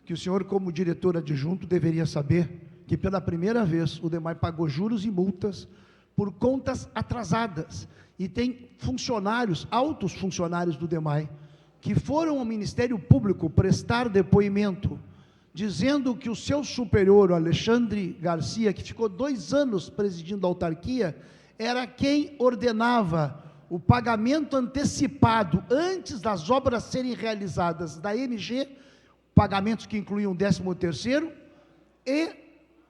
que o senhor, como diretor adjunto, deveria saber que, pela primeira vez, o DEMAI pagou juros e multas por contas atrasadas. E tem funcionários, altos funcionários do DEMAI, que foram ao Ministério Público prestar depoimento dizendo que o seu superior, o Alexandre Garcia, que ficou 2 anos presidindo a autarquia, era quem ordenava o pagamento antecipado antes das obras serem realizadas da MG, pagamentos que incluíam o 13º, e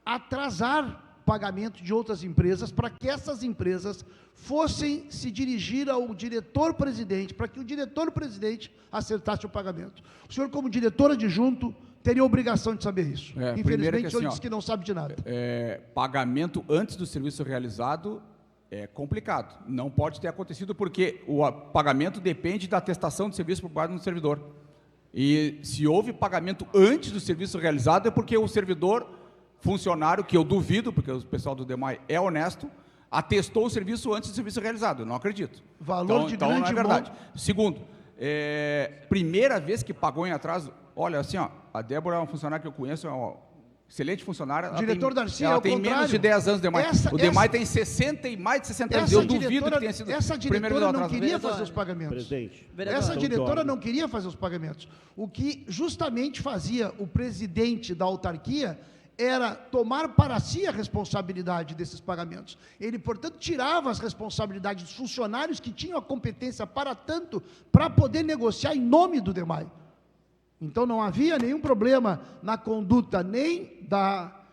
atrasar pagamento de outras empresas, para que essas empresas fossem se dirigir ao diretor-presidente, para que o diretor-presidente acertasse o pagamento. O senhor, como diretor adjunto, teria a obrigação de saber isso. Infelizmente, o senhor disse que não sabe de nada. Pagamento antes do serviço realizado é complicado. Não pode ter acontecido porque o pagamento depende da atestação de serviço por parte do servidor. E se houve pagamento antes do serviço realizado é porque o servidor, funcionário, que eu duvido, porque o pessoal do DEMAI é honesto, atestou o serviço antes do serviço realizado. Eu não acredito. Valor de então grande não é verdade. Segundo, primeira vez que pagou em atraso, olha, assim, ó, a Débora é uma funcionária que eu conheço, é uma excelente funcionária. Diretor Darcy, ela tem menos de 10 anos de DEMAI. O DEMAI tem 60 e mais de 60 anos. Eu duvido que tenha sido essa diretora não queria fazer os pagamentos. Presidente. Essa diretora não queria fazer os pagamentos. O que justamente fazia o presidente da autarquia era tomar para si a responsabilidade desses pagamentos. Ele, portanto, tirava as responsabilidades dos funcionários que tinham a competência para tanto, para poder negociar em nome do DEMAI. Então, não havia nenhum problema na conduta nem da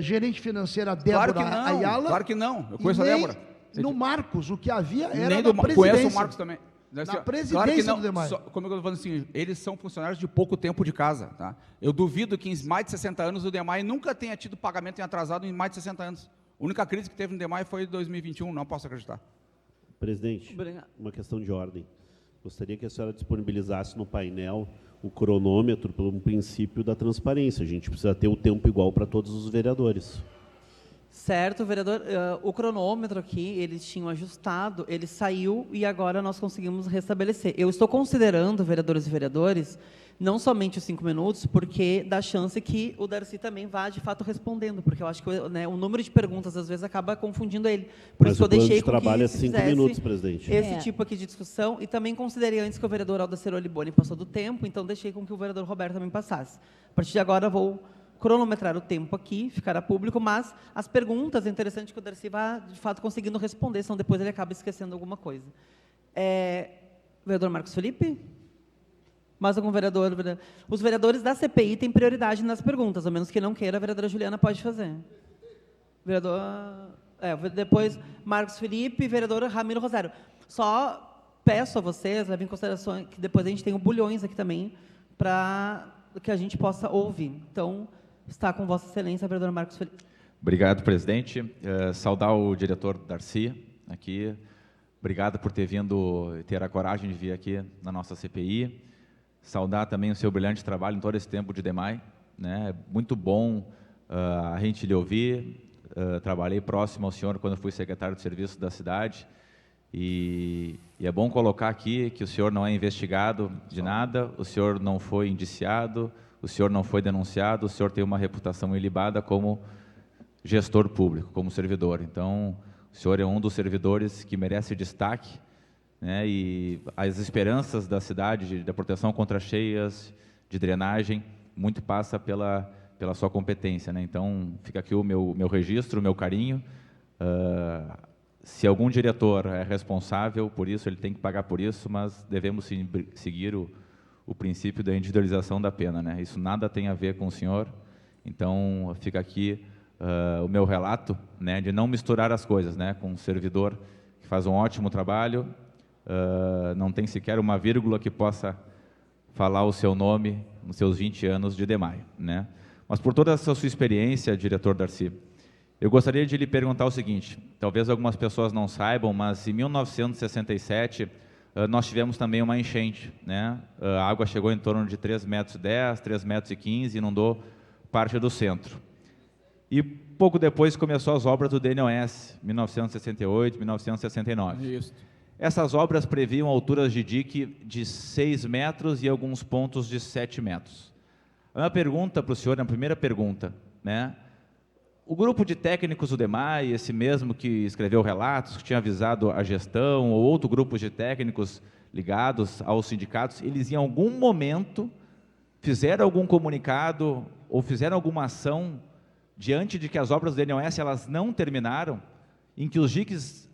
gerente financeira Débora Ayala. Claro que não, eu conheço a Débora. No Marcos, o que havia era nem na presidência. Conheço o Marcos também. Na presidência do DEMAI. Como eu estou falando assim, eles são funcionários de pouco tempo de casa. Tá? Eu duvido que em mais de 60 anos o DEMAI nunca tenha tido pagamento em atrasado em mais de 60 anos. A única crise que teve no DEMAI foi em 2021, não posso acreditar. Presidente, uma questão de ordem. Gostaria que a senhora disponibilizasse no painel o cronômetro pelo princípio da transparência. A gente precisa ter o tempo igual para todos os vereadores. Certo, vereador. O cronômetro aqui, eles tinham ajustado, ele saiu e agora nós conseguimos restabelecer. Eu estou considerando, vereadores e vereadores, não somente os 5 minutos, porque dá chance que o Darcy também vá, de fato, respondendo, porque eu acho que o número de perguntas, às vezes, acaba confundindo ele. Por isso que eu deixei com que trabalho é 5 minutos, presidente. Esse tipo aqui de discussão, e também considerei antes que o vereador Aldacero Liboni passou do tempo, então deixei com que o vereador Roberto também passasse. A partir de agora, vou cronometrar o tempo aqui, ficará público, mas as perguntas, é interessante que o Darcy vá, de fato, conseguindo responder, senão depois ele acaba esquecendo alguma coisa. Vereador Marcos Felipe? Mais algum vereador? Os vereadores da CPI têm prioridade nas perguntas, a menos que não queira, a vereadora Juliana pode fazer. Vereador... depois, Marcos Felipe e vereador Ramiro Rosário. Só peço a vocês, levem em consideração que depois a gente tem o bulhões aqui também, para que a gente possa ouvir. Então, está com Vossa Excelência, vereador Marcos Felipe. Obrigado, presidente. Saudar o diretor Darcy aqui. Obrigado por ter vindo, ter a coragem de vir aqui na nossa CPI. Saudar também o seu brilhante trabalho em todo esse tempo de DEMAI. Né? Muito bom a gente lhe ouvir. Trabalhei próximo ao senhor quando fui secretário de serviço da cidade. E é bom colocar aqui que o senhor não é investigado de nada, o senhor não foi indiciado, o senhor não foi denunciado, o senhor tem uma reputação ilibada como gestor público, como servidor. Então, o senhor é um dos servidores que merece destaque, né, e as esperanças da cidade, da proteção contra cheias, de drenagem, muito passa pela sua competência. Né? Então, fica aqui o meu registro, o meu carinho. Se algum diretor é responsável por isso, ele tem que pagar por isso, mas devemos seguir o princípio da individualização da pena. Né? Isso nada tem a ver com o senhor. Então, fica aqui o meu relato, né, de não misturar as coisas, né, com um servidor que faz um ótimo trabalho, não tem sequer uma vírgula que possa falar o seu nome nos seus 20 anos de DEMAI. Né? Mas por toda essa sua experiência, diretor Darcy, eu gostaria de lhe perguntar o seguinte, talvez algumas pessoas não saibam, mas em 1967 nós tivemos também uma enchente. Né? A água chegou em torno de 3,10 metros, 3,15 metros e inundou parte do centro. E pouco depois começou as obras do DNOS, 1968, 1969. Isso. Essas obras previam alturas de dique de 6 metros e alguns pontos de 7 metros. A minha pergunta para o senhor, a primeira pergunta, né? O grupo de técnicos do DEMAI, esse mesmo que escreveu relatos, que tinha avisado a gestão, ou outro grupo de técnicos ligados aos sindicatos, eles em algum momento fizeram algum comunicado ou fizeram alguma ação diante de que as obras do DNOS elas não terminaram, em que os diques,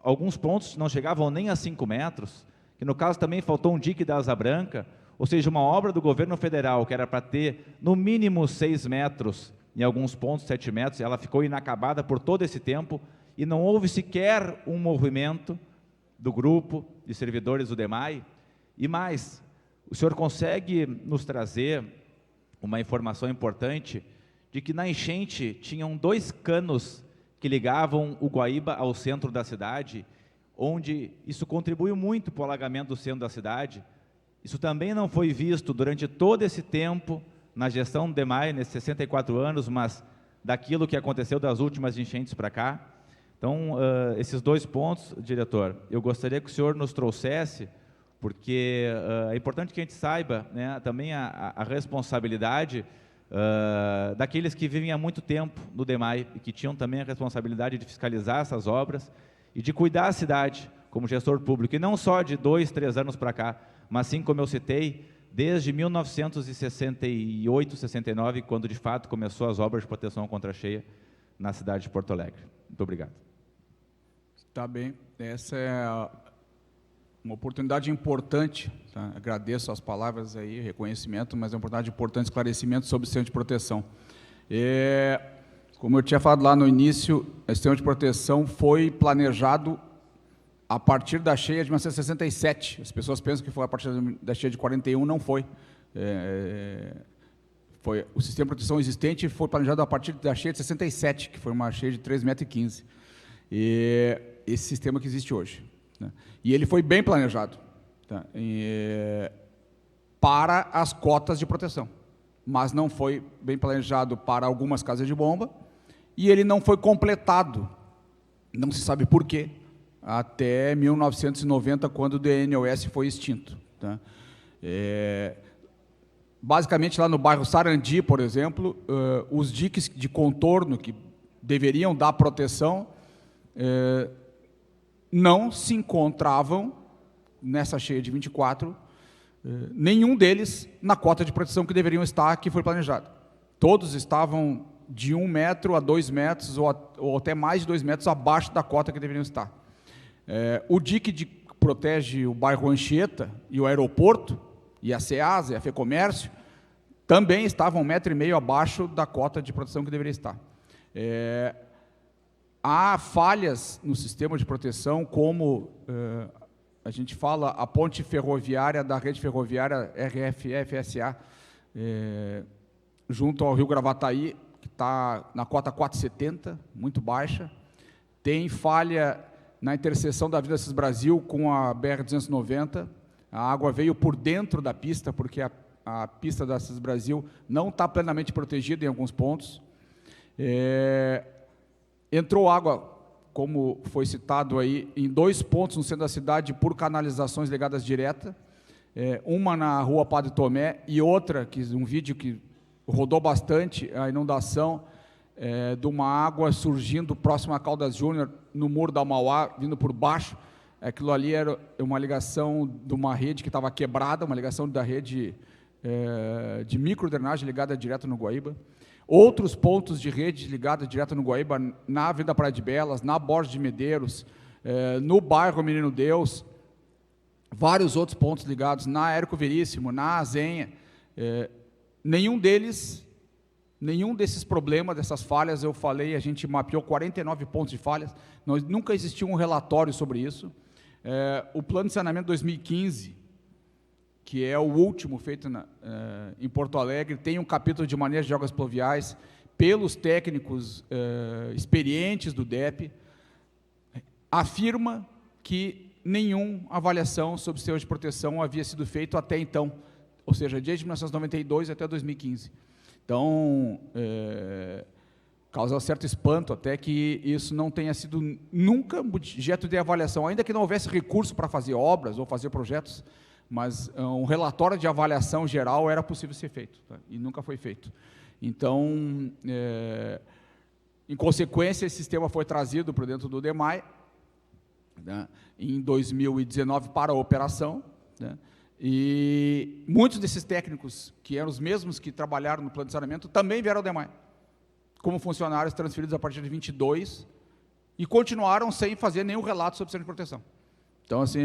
alguns pontos não chegavam nem a 5 metros, que no caso também faltou um dique da Asa Branca, ou seja, uma obra do governo federal que era para ter no mínimo 6 metros, em alguns pontos 7 metros, ela ficou inacabada por todo esse tempo e não houve sequer um movimento do grupo de servidores do DEMAI. E mais, o senhor consegue nos trazer uma informação importante de que na enchente tinham 2 canos que ligavam o Guaíba ao centro da cidade, onde isso contribuiu muito para o alagamento do centro da cidade. Isso também não foi visto durante todo esse tempo na gestão do DEMAI, nesses 64 anos, mas daquilo que aconteceu das últimas enchentes para cá. Então, esses 2 pontos, diretor, eu gostaria que o senhor nos trouxesse, porque é importante que a gente saiba, né, também a responsabilidade daqueles que vivem há muito tempo no DEMAI e que tinham também a responsabilidade de fiscalizar essas obras e de cuidar da cidade como gestor público, e não só de 2, 3 anos para cá, mas sim, como eu citei, desde 1968, 69, quando de fato começou as obras de proteção contra a cheia na cidade de Porto Alegre. Muito obrigado. Tá bem, essa é uma oportunidade importante, tá? Agradeço as palavras aí, reconhecimento, mas é uma oportunidade importante de esclarecimento sobre o sistema de proteção. Como eu tinha falado lá no início, o sistema de proteção foi planejado a partir da cheia de 1967. As pessoas pensam que foi a partir da cheia de 41, não foi. O sistema de proteção existente foi planejado a partir da cheia de 67, que foi uma cheia de 3,15 metros. E esse sistema que existe hoje, né? E ele foi bem planejado, tá? Para as cotas de proteção, mas não foi bem planejado para algumas casas de bomba, e ele não foi completado, não se sabe por quê, até 1990, quando o DNOS foi extinto, tá? Basicamente, lá no bairro Sarandi, por exemplo, os diques de contorno que deveriam dar proteção não se encontravam nessa cheia de 24, nenhum deles na cota de proteção que deveriam estar, que foi planejado. Todos estavam de 1 metro a 2 metros, ou até mais de 2 metros abaixo da cota que deveriam estar. O dique que protege o bairro Anchieta e o aeroporto, e a SEASA e a FEComércio, também estavam 1,5 metros abaixo da cota de proteção que deveria estar. Há falhas no sistema de proteção, como a gente fala, a ponte ferroviária da rede ferroviária RFF-SA, junto ao Rio Gravataí, que está na cota 470, muito baixa. Tem falha na interseção da Avenida Assis Brasil com a BR-290, a água veio por dentro da pista, porque a pista da Assis Brasil não está plenamente protegida em alguns pontos. Entrou água, como foi citado aí, em 2 pontos no centro da cidade por canalizações ligadas direta, uma na rua Padre Tomé e outra, um vídeo que rodou bastante, a inundação de uma água surgindo próximo a Caldas Júnior, no Muro da Mauá, vindo por baixo. Aquilo ali era uma ligação de uma rede que estava quebrada, uma ligação da rede de microdrenagem ligada direto no Guaíba. Outros pontos de rede ligada direto no Guaíba, na Avenida Praia de Belas, na Borges de Medeiros, no bairro Menino Deus, vários outros pontos ligados na Érico Veríssimo, na Azenha. Nenhum desses problemas, dessas falhas, eu falei, a gente mapeou 49 pontos de falhas, nunca existiu um relatório sobre isso. O Plano de Saneamento 2015, que é o último feito em Porto Alegre, tem um capítulo de manejo de águas pluviais pelos técnicos experientes do DEP, afirma que nenhuma avaliação sobre sistema de proteção havia sido feito até então, ou seja, desde 1992 até 2015. Então, causa certo espanto até que isso não tenha sido nunca objeto de avaliação, ainda que não houvesse recurso para fazer obras ou fazer projetos, mas um relatório de avaliação geral era possível ser feito, tá? E nunca foi feito. Então, em consequência, esse sistema foi trazido para dentro do DEMAI, né, em 2019 para a operação, né, E muitos desses técnicos, que eram os mesmos que trabalharam no plano de saneamento, também vieram ao DEMAI, como funcionários transferidos a partir de 22, e continuaram sem fazer nenhum relato sobre sistema de proteção. Então, assim,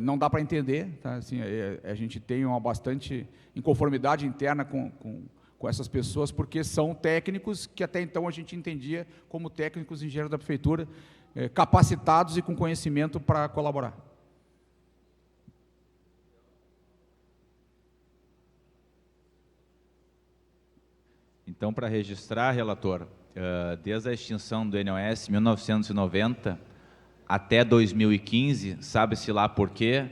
não dá para entender, tá? Assim, a gente tem uma bastante inconformidade interna com essas pessoas, porque são técnicos que até então a gente entendia como técnicos engenheiros da prefeitura, capacitados e com conhecimento para colaborar. Então, para registrar, relator, desde a extinção do NOS, 1990, até 2015, sabe-se lá por quê,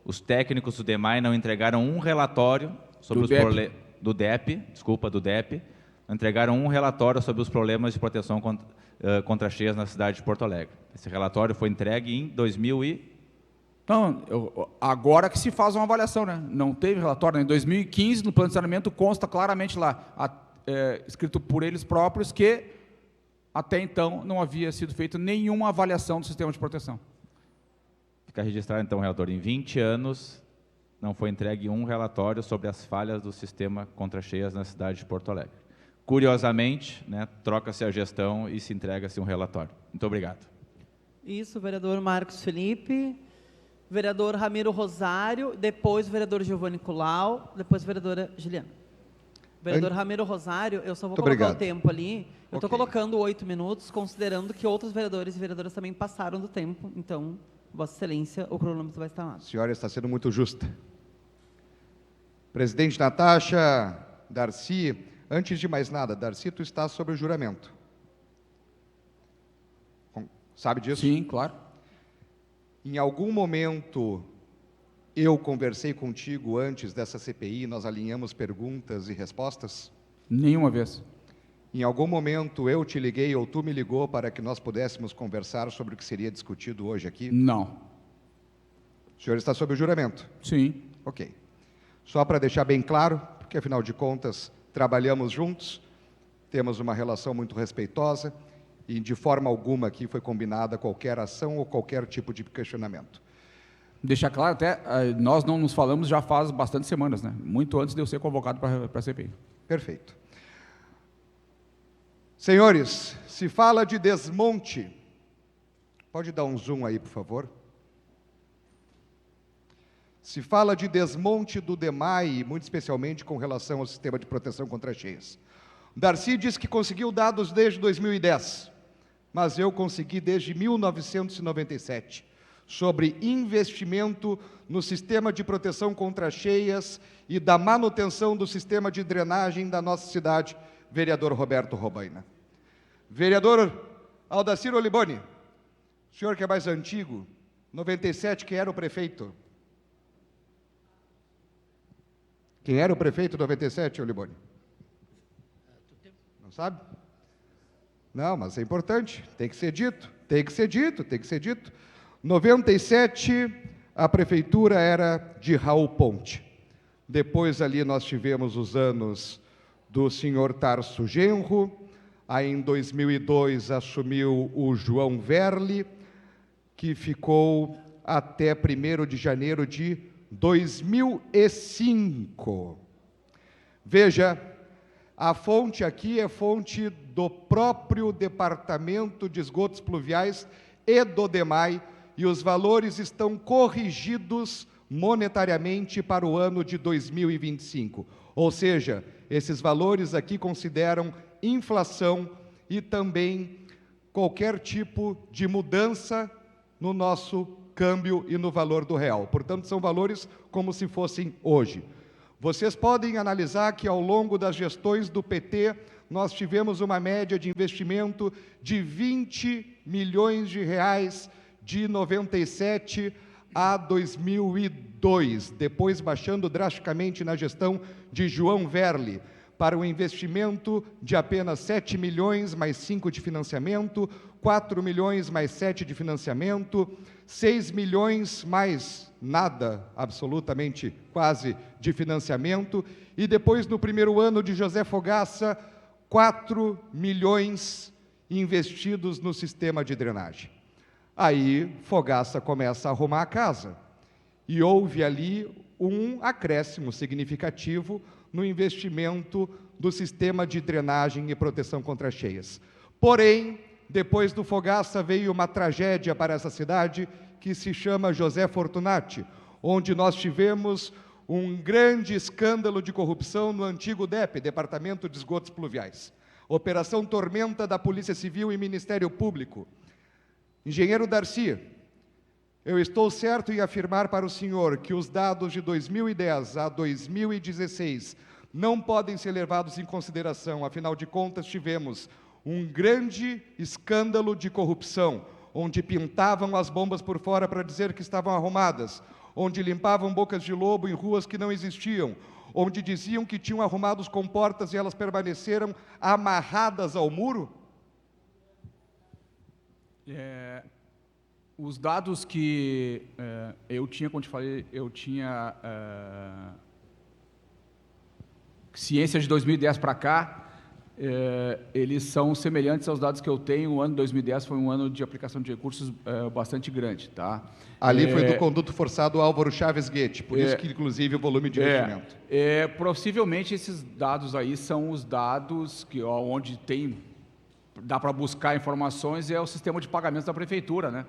os técnicos do DEMAI não entregaram um relatório sobre os problemas... Do DEP, não entregaram um relatório sobre os problemas de proteção contra cheias na cidade de Porto Alegre. Esse relatório foi entregue em 2000 e... Não, agora que se faz uma avaliação, né? Não teve relatório. Em 2015, no plano de saneamento, consta claramente lá, escrito por eles próprios, que até então não havia sido feita nenhuma avaliação do sistema de proteção. Fica registrado, então, relator, em 20 anos não foi entregue um relatório sobre as falhas do sistema contra cheias na cidade de Porto Alegre. Curiosamente, né, troca-se a gestão e se entrega-se um relatório. Muito obrigado. Isso, vereador Marcos Felipe, vereador Ramiro Rosário, depois o vereador Giovanni Colau, depois a vereadora Juliana. Vereador Ramiro Rosário, eu só vou colocar o tempo ali. Eu estou colocando 8 minutos, considerando que outros vereadores e vereadoras também passaram do tempo. Então, Vossa Excelência, o cronômetro vai estar lá. A senhora está sendo muito justa. Presidente Natasha, Darcy, antes de mais nada, Darcy, tu estás sob o juramento. Sabe disso? Sim, claro. Em algum momento, eu conversei contigo antes dessa CPI, nós alinhamos perguntas e respostas? Nenhuma vez. Em algum momento, eu te liguei ou tu me ligou para que nós pudéssemos conversar sobre o que seria discutido hoje aqui? Não. O senhor está sob o juramento? Sim. Ok. Só para deixar bem claro, porque afinal de contas, trabalhamos juntos, temos uma relação muito respeitosa e de forma alguma aqui foi combinada qualquer ação ou qualquer tipo de questionamento. Deixar claro, até nós não nos falamos já faz bastante semanas, né? Muito antes de eu ser convocado para a CPI. Perfeito. Senhores, se fala de desmonte. Pode dar um zoom aí, por favor? Se fala de desmonte do DEMAI, muito especialmente com relação ao sistema de proteção contra cheias. Darcy diz que conseguiu dados desde 2010, mas eu consegui desde 1997, sobre investimento no sistema de proteção contra cheias e da manutenção do sistema de drenagem da nossa cidade, vereador Roberto Robaina. Vereador Aldacir Oliboni, o senhor que é mais antigo, 97, quem era o prefeito? Quem era o prefeito em 97, Oliboni? Não sabe? Não, mas é importante, tem que ser dito, tem que ser dito, tem que ser dito. 97, a prefeitura era de Raul Ponte. Depois ali nós tivemos os anos do senhor Tarso Genro, aí em 2002 assumiu o João Verli, que ficou até 1º de janeiro de 2005. Veja, a fonte aqui é fonte do próprio Departamento de Esgotos Pluviais e do DEMAI, e os valores estão corrigidos monetariamente para o ano de 2025. Ou seja, esses valores aqui consideram inflação e também qualquer tipo de mudança no nosso câmbio e no valor do real. Portanto, são valores como se fossem hoje. Vocês podem analisar que ao longo das gestões do PT, nós tivemos uma média de investimento de 20 milhões de reais de 97 a 2002, depois baixando drasticamente na gestão de João Verli, para um investimento de apenas 7 milhões mais 5 de financiamento, 4 milhões mais 7 de financiamento, 6 milhões mais nada, absolutamente quase, de financiamento, e depois, no primeiro ano de José Fogaça, 4 milhões investidos no sistema de drenagem. Aí, Fogaça começa a arrumar a casa, e houve ali um acréscimo significativo no investimento do sistema de drenagem e proteção contra cheias. Porém, depois do Fogaça veio uma tragédia para essa cidade que se chama José Fortunati, onde nós tivemos um grande escândalo de corrupção no antigo DEP, Departamento de Esgotos Pluviais. Operação Tormenta da Polícia Civil e Ministério Público. Engenheiro Darcy, eu estou certo em afirmar para o senhor que os dados de 2010 a 2016 não podem ser levados em consideração, afinal de contas tivemos um grande escândalo de corrupção, onde pintavam as bombas por fora para dizer que estavam arrumadas, onde limpavam bocas de lobo em ruas que não existiam, onde diziam que tinham arrumado os comportas e elas permaneceram amarradas ao muro? Os dados que eu tinha, como te falei, eu tinha ciência de 2010 para cá, eles são semelhantes aos dados que eu tenho. O ano de 2010 foi um ano de aplicação de recursos bastante grande. Tá? Ali foi do conduto forçado Álvaro Chaves Guete, por isso que, inclusive, o volume de investimento. Possivelmente, esses dados aí são os dados que, onde dá para buscar informações, é o sistema de pagamentos da prefeitura, né?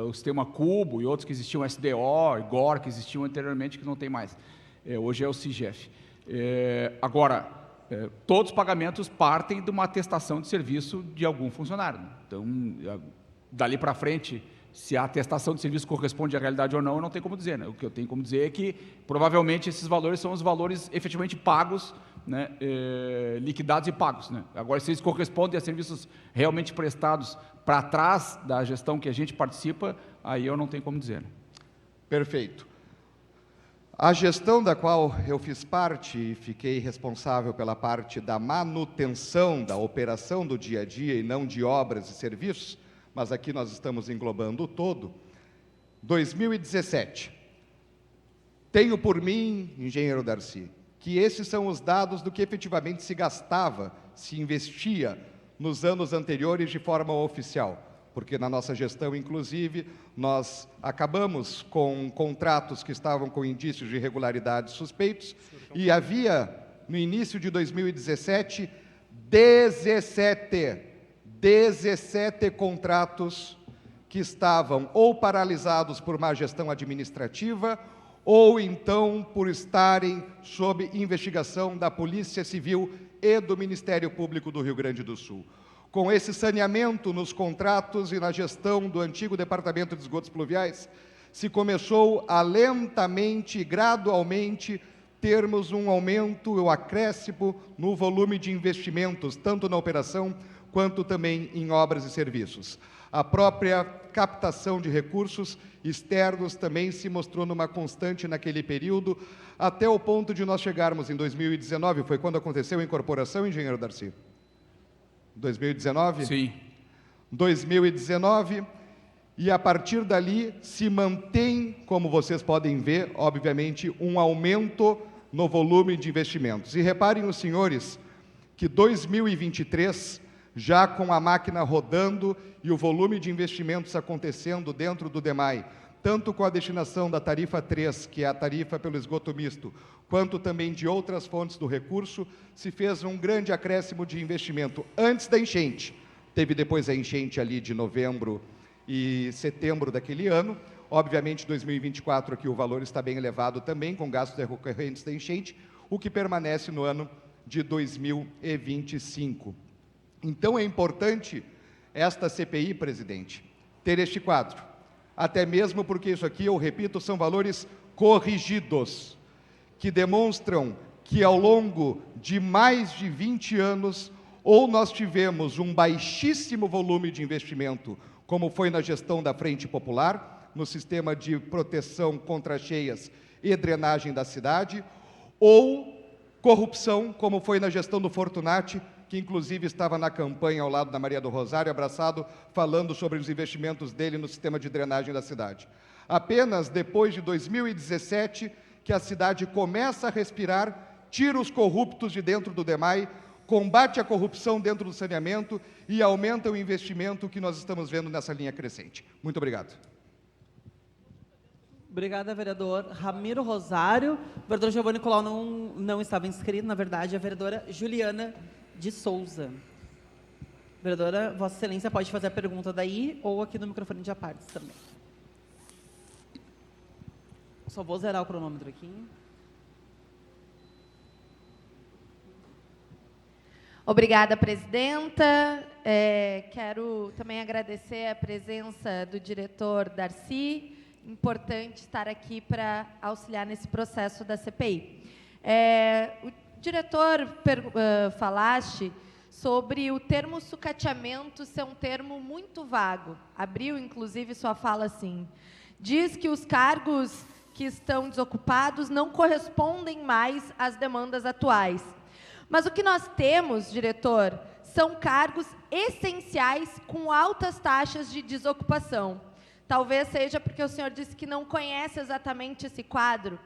O sistema Cubo e outros que existiam, SDO, IGOR, que existiam anteriormente, que não tem mais. Hoje é o CIGEF. Agora, todos os pagamentos partem de uma atestação de serviço de algum funcionário. Então, dali para frente, se a atestação de serviço corresponde à realidade ou não, eu não tenho como dizer, né? O que eu tenho como dizer é que, provavelmente, esses valores são os valores efetivamente pagos, né? Liquidados e pagos, né? Agora, se eles correspondem a serviços realmente prestados para trás da gestão que a gente participa, aí eu não tenho como dizer. Perfeito. A gestão da qual eu fiz parte e fiquei responsável pela parte da manutenção, da operação do dia a dia e não de obras e serviços, mas aqui nós estamos englobando o todo, 2017. Tenho por mim, engenheiro Darcy, que esses são os dados do que efetivamente se gastava, se investia nos anos anteriores de forma oficial. Porque na nossa gestão, inclusive, nós acabamos com contratos que estavam com indícios de irregularidades suspeitos e havia, no início de 2017, 17 contratos que estavam ou paralisados por má gestão administrativa ou então por estarem sob investigação da Polícia Civil e do Ministério Público do Rio Grande do Sul. Com esse saneamento nos contratos e na gestão do antigo Departamento de Esgotos Pluviais, se começou a lentamente e gradualmente termos um aumento, um acréscimo no volume de investimentos, tanto na operação quanto também em obras e serviços. A própria captação de recursos externos também se mostrou numa constante naquele período, até o ponto de nós chegarmos em 2019, foi quando aconteceu a incorporação, engenheiro Darcy? 2019? Sim. 2019, e a partir dali se mantém, como vocês podem ver, obviamente, um aumento no volume de investimentos. E reparem os senhores que 2023, já com a máquina rodando e o volume de investimentos acontecendo dentro do DEMAI, tanto com a destinação da tarifa 3, que é a tarifa pelo esgoto misto, quanto também de outras fontes do recurso, se fez um grande acréscimo de investimento antes da enchente. Teve depois a enchente ali de novembro e setembro daquele ano. Obviamente, 2024 aqui o valor está bem elevado também, com gastos recorrentes da enchente, o que permanece no ano de 2025. Então, é importante esta CPI, presidente, ter este quadro. Até mesmo porque isso aqui, eu repito, são valores corrigidos, que demonstram que ao longo de mais de 20 anos, ou nós tivemos um baixíssimo volume de investimento, como foi na gestão da Frente Popular, no sistema de proteção contra cheias e drenagem da cidade, ou corrupção, como foi na gestão do Fortunati, que inclusive estava na campanha ao lado da Maria do Rosário, abraçado, falando sobre os investimentos dele no sistema de drenagem da cidade. Apenas depois de 2017, que a cidade começa a respirar, tira os corruptos de dentro do DEMAI, combate a corrupção dentro do saneamento e aumenta o investimento que nós estamos vendo nessa linha crescente. Muito obrigado. Obrigada, vereador Ramiro Rosário. O vereador Giovanni Colau não estava inscrito, na verdade, a vereadora Juliana de Souza. Vereadora, Vossa Excelência pode fazer a pergunta daí ou aqui no microfone de apartes também. Só vou zerar o cronômetro aqui. Obrigada, presidenta. Quero também agradecer a presença do diretor Darcy. Importante estar aqui para auxiliar nesse processo da CPI. O diretor falaste sobre o termo sucateamento ser um termo muito vago. Abriu, inclusive, sua fala assim. Diz que os cargos que estão desocupados não correspondem mais às demandas atuais. Mas o que nós temos, diretor, são cargos essenciais com altas taxas de desocupação. Talvez seja porque o senhor disse que não conhece exatamente esse quadro,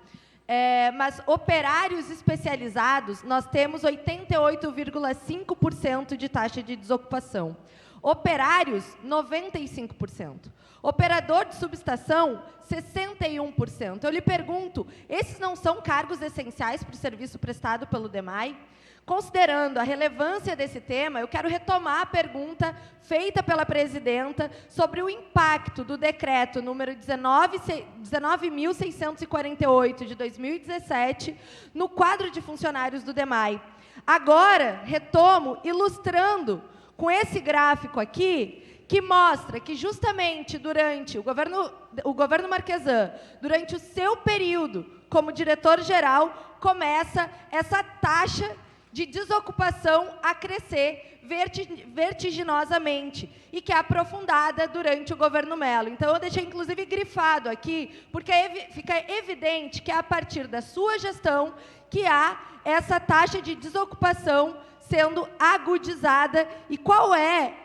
mas operários especializados, nós temos 88,5% de taxa de desocupação. Operários, 95%. Operador de subestação, 61%. Eu lhe pergunto, esses não são cargos essenciais para o serviço prestado pelo DEMAI? Considerando a relevância desse tema, eu quero retomar a pergunta feita pela presidenta sobre o impacto do decreto número 19.648 de 2017 no quadro de funcionários do DEMAI. Agora, retomo, ilustrando com esse gráfico aqui, que mostra que justamente durante o governo Marquesan, durante o seu período como diretor-geral, começa essa taxa de desocupação a crescer vertiginosamente e que é aprofundada durante o governo Mello. Então, eu deixei, inclusive, grifado aqui, porque fica evidente que é a partir da sua gestão que há essa taxa de desocupação sendo agudizada. E qual é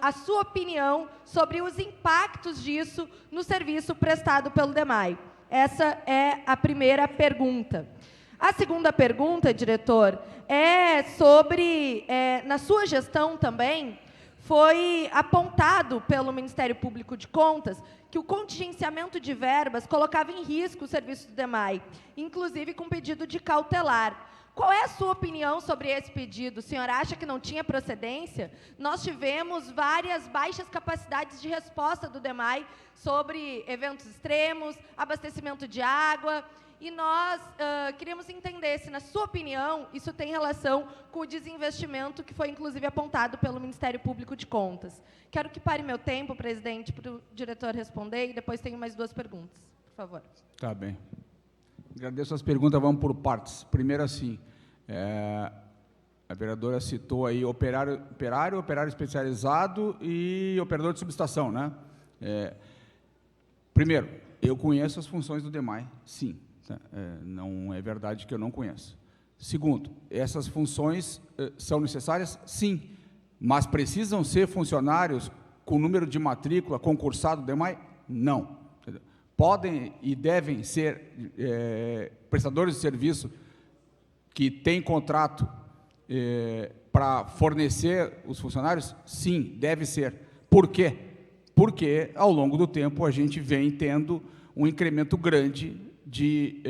a sua opinião sobre os impactos disso no serviço prestado pelo DEMAI? Essa é a primeira pergunta. A segunda pergunta, diretor, é sobre, na sua gestão também, foi apontado pelo Ministério Público de Contas que o contingenciamento de verbas colocava em risco o serviço do DEMAI, inclusive com pedido de cautelar. Qual é a sua opinião sobre esse pedido? O senhor acha que não tinha procedência? Nós tivemos várias baixas capacidades de resposta do DEMAI sobre eventos extremos, abastecimento de água, e nós queríamos entender se, na sua opinião, isso tem relação com o desinvestimento que foi, inclusive, apontado pelo Ministério Público de Contas. Quero que pare meu tempo, presidente, para o diretor responder, e depois tenho mais 2 perguntas. Por favor. Tá bem. Agradeço as perguntas, vamos por partes. Primeiro, assim, a vereadora citou aí operário especializado e operador de subestação, né? Primeiro, eu conheço as funções do DEMAI, sim. Não é verdade que eu não conheço. Segundo, essas funções são necessárias? Sim, mas precisam ser funcionários com número de matrícula concursado do DEMAI? Não. Podem e devem ser prestadores de serviço que têm contrato para fornecer os funcionários? Sim, deve ser. Por quê? Porque, ao longo do tempo, a gente vem tendo um incremento grande de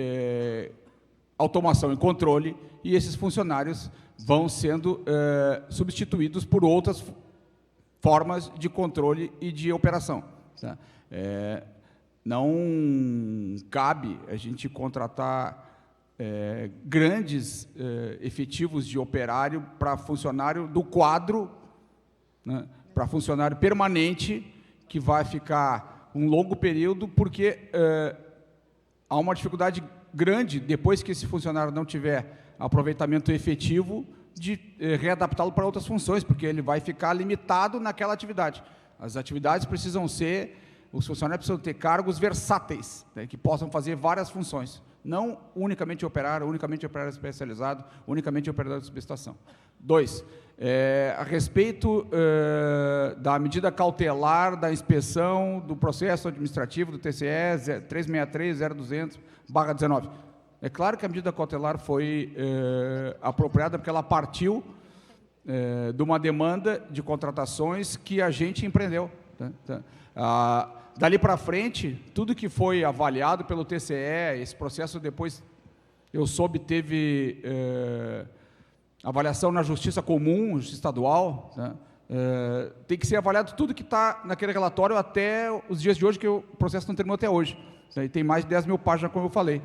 automação e controle, e esses funcionários vão sendo substituídos por outras formas de controle e de operação. Tá? Não cabe a gente contratar grandes efetivos de operário para funcionário do quadro, né, para funcionário permanente, que vai ficar um longo período, porque há uma dificuldade grande, depois que esse funcionário não tiver aproveitamento efetivo, de readaptá-lo para outras funções, porque ele vai ficar limitado naquela atividade. As atividades precisam ser, os funcionários precisam ter cargos versáteis, né, que possam fazer várias funções, não unicamente operário especializado, unicamente operador de subestação. 2, a respeito da medida cautelar da inspeção do processo administrativo do TCE 363-0200/19. É claro que a medida cautelar foi apropriada porque ela partiu de uma demanda de contratações que a gente empreendeu. Tá? Dali para frente, tudo que foi avaliado pelo TCE, esse processo depois, eu soube, teve avaliação na Justiça Comum, Justiça Estadual, né? Tem que ser avaliado tudo que está naquele relatório até os dias de hoje, que o processo não terminou até hoje. Tem mais de 10 mil páginas, como eu falei.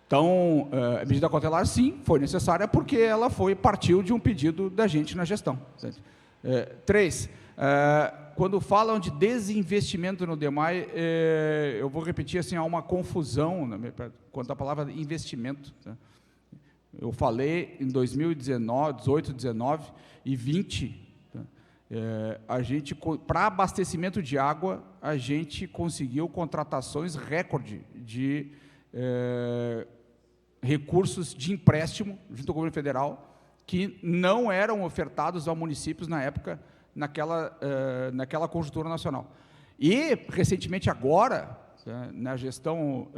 Então, a medida cautelar, sim, foi necessária, porque ela partiu de um pedido da gente na gestão. 3, quando falam de desinvestimento no DEMAI, eu vou repetir, assim, há uma confusão quanto à palavra investimento. Tá? Eu falei em 2019, 18, 19 e 20, tá? A gente, para abastecimento de água, a gente conseguiu contratações recorde de recursos de empréstimo junto ao governo federal, que não eram ofertados a municípios na época, naquela conjuntura nacional. E, recentemente agora, na gestão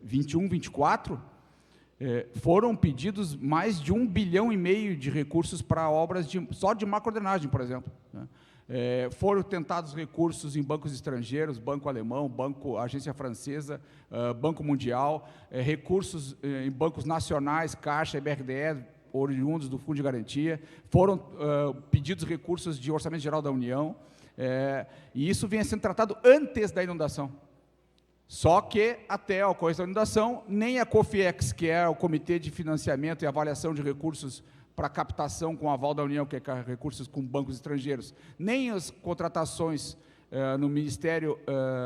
21-24, foram pedidos mais de 1,5 bilhão de recursos para obras só de macrodrenagem, por exemplo. Foram tentados recursos em bancos estrangeiros, Banco Alemão, Agência Francesa, Banco Mundial, recursos em bancos nacionais, Caixa e BRDE, oriundos do Fundo de Garantia, foram pedidos recursos de Orçamento Geral da União, e isso vinha sendo tratado antes da inundação. Só que, até a ocorrência da inundação, nem a COFIEX, que é o Comitê de Financiamento e Avaliação de Recursos para captação com aval da União, que é recursos com bancos estrangeiros, nem as contratações no Ministério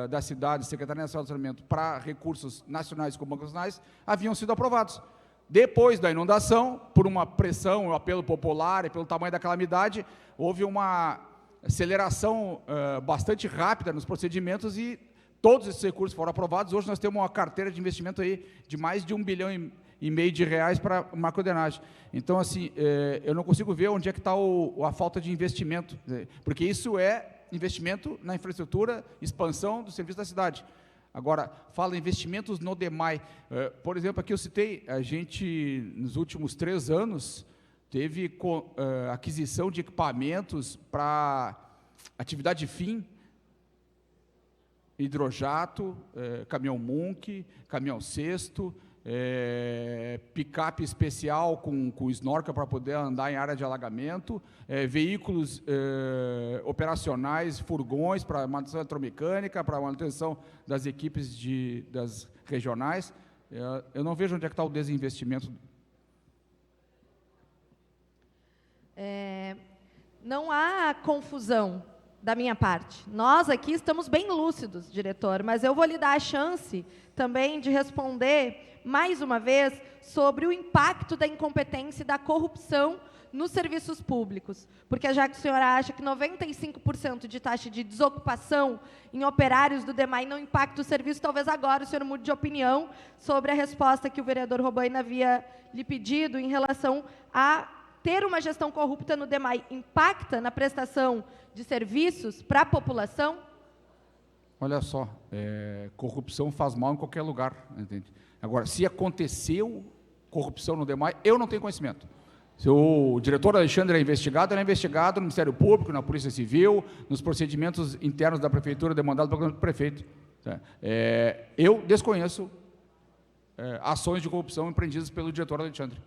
da Cidade, Secretaria Nacional do Orçamento, para recursos nacionais com bancos nacionais, haviam sido aprovados. Depois da inundação, por uma pressão, um apelo popular e pelo tamanho da calamidade, houve uma aceleração bastante rápida nos procedimentos e todos esses recursos foram aprovados. Hoje nós temos uma carteira de investimento aí de mais de 1,5 bilhão de reais para macrodrenagem. Então, assim, eu não consigo ver onde é que está a falta de investimento, porque isso é investimento na infraestrutura, expansão do serviço da cidade. Agora, fala investimentos no DEMAI. Por exemplo, aqui eu citei, a gente, nos últimos 3 anos, teve aquisição de equipamentos para atividade fim, hidrojato, caminhão Munk, caminhão cesto, picape especial com snorkel para poder andar em área de alagamento, veículos operacionais, furgões para manutenção eletromecânica, para manutenção das equipes das regionais. Eu não vejo onde é que está o desinvestimento. Não há confusão da minha parte. Nós aqui estamos bem lúcidos, diretor, mas eu vou lhe dar a chance também de responder, mais uma vez, sobre o impacto da incompetência e da corrupção nos serviços públicos. Porque já que o senhor acha que 95% de taxa de desocupação em operários do DEMAI não impacta o serviço, talvez agora o senhor mude de opinião sobre a resposta que o vereador Robaina havia lhe pedido em relação a ter uma gestão corrupta no DEMAI impacta na prestação de serviços para a população? Olha só, corrupção faz mal em qualquer lugar, entende? Agora, se aconteceu corrupção no DEMAI, eu não tenho conhecimento. Se o diretor Alexandre ele é investigado no Ministério Público, na Polícia Civil, nos procedimentos internos da Prefeitura demandado pelo prefeito. Eu desconheço ações de corrupção empreendidas pelo diretor Alexandre.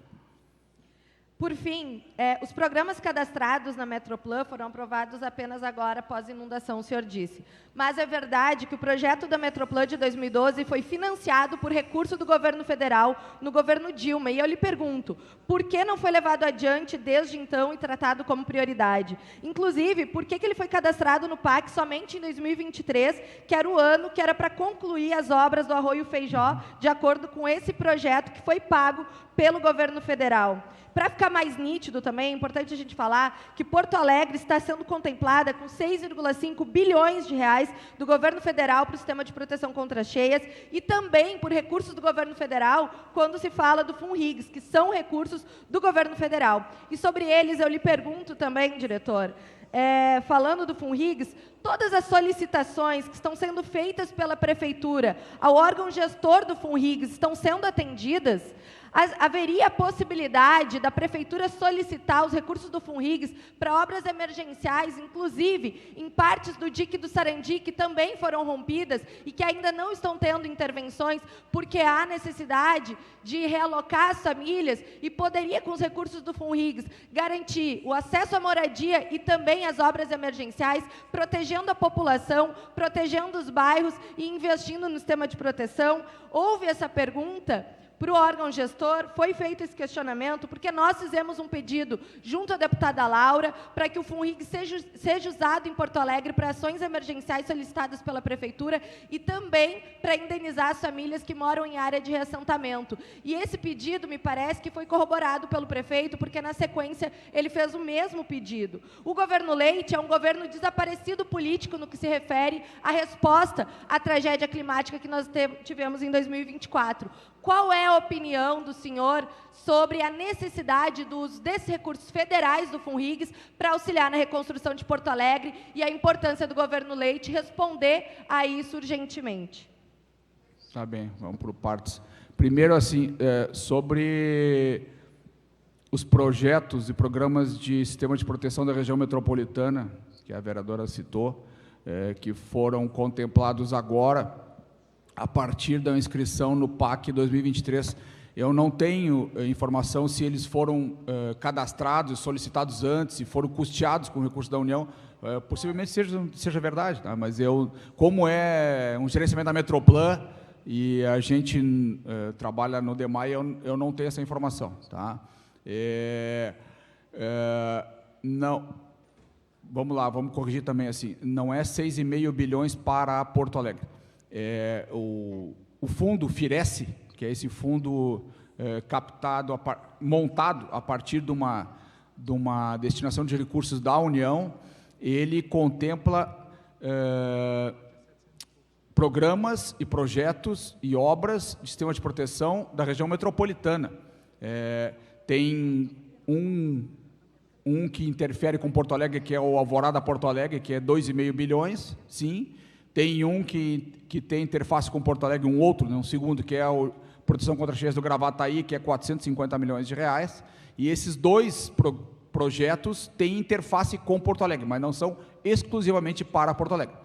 Por fim, os programas cadastrados na Metroplan foram aprovados apenas agora, após inundação, o senhor disse. Mas é verdade que o projeto da Metroplan de 2012 foi financiado por recurso do governo federal no governo Dilma. E eu lhe pergunto, por que não foi levado adiante desde então e tratado como prioridade? Inclusive, por que ele foi cadastrado no PAC somente em 2023, que era o ano que era para concluir as obras do Arroio Feijó, de acordo com esse projeto que foi pago pelo governo federal? Para ficar mais nítido também, é importante a gente falar que Porto Alegre está sendo contemplada com 6,5 bilhões de reais do governo federal para o sistema de proteção contra cheias e também por recursos do governo federal quando se fala do FUNRIGS, que são recursos do governo federal. E sobre eles eu lhe pergunto também, diretor, falando do FUNRIGS, todas as solicitações que estão sendo feitas pela Prefeitura ao órgão gestor do FUNRIGS estão sendo atendidas, haveria a possibilidade da Prefeitura solicitar os recursos do FUNRIGS para obras emergenciais, inclusive em partes do dique do Sarandi, que também foram rompidas e que ainda não estão tendo intervenções, porque há necessidade de realocar as famílias e poderia, com os recursos do FUNRIGS, garantir o acesso à moradia e também as obras emergenciais, protegendo a população, protegendo os bairros e investindo no sistema de proteção. Houve essa pergunta para o órgão gestor, foi feito esse questionamento, porque nós fizemos um pedido junto à deputada Laura para que o FUNRIGS seja usado em Porto Alegre para ações emergenciais solicitadas pela Prefeitura e também para indenizar as famílias que moram em área de reassentamento. E esse pedido, me parece que foi corroborado pelo prefeito, porque na sequência ele fez o mesmo pedido. O governo Leite é um governo desaparecido político no que se refere à resposta à tragédia climática que nós tivemos em 2024. Qual é a opinião do senhor sobre a necessidade do uso desses recursos federais do FUNRIGS para auxiliar na reconstrução de Porto Alegre e a importância do governo Leite responder a isso urgentemente? Tá bem, vamos por partes. Primeiro, assim, sobre os projetos e programas de sistema de proteção da região metropolitana, que a vereadora citou, que foram contemplados agora, a partir da inscrição no PAC 2023. Eu não tenho informação se eles foram cadastrados, solicitados antes, se foram custeados com recursos da União. Possivelmente seja verdade, tá? Mas como é um gerenciamento da Metroplan e a gente trabalha no DEMAI, eu não tenho essa informação. Tá? Não, vamos lá, vamos corrigir também assim, não é 6,5 bilhões para Porto Alegre. O fundo FIRESE, que é esse fundo captado, montado a partir de uma destinação de recursos da União, ele contempla programas e projetos e obras de sistema de proteção da região metropolitana. Tem um que interfere com Porto Alegre, que é o Alvorada Porto Alegre, que é 2,5 bilhões, sim. Tem um que tem interface com Porto Alegre, um outro, um segundo, que é a proteção contra cheias do Gravataí, que é 450 milhões de reais. E esses dois projetos têm interface com Porto Alegre, mas não são exclusivamente para Porto Alegre.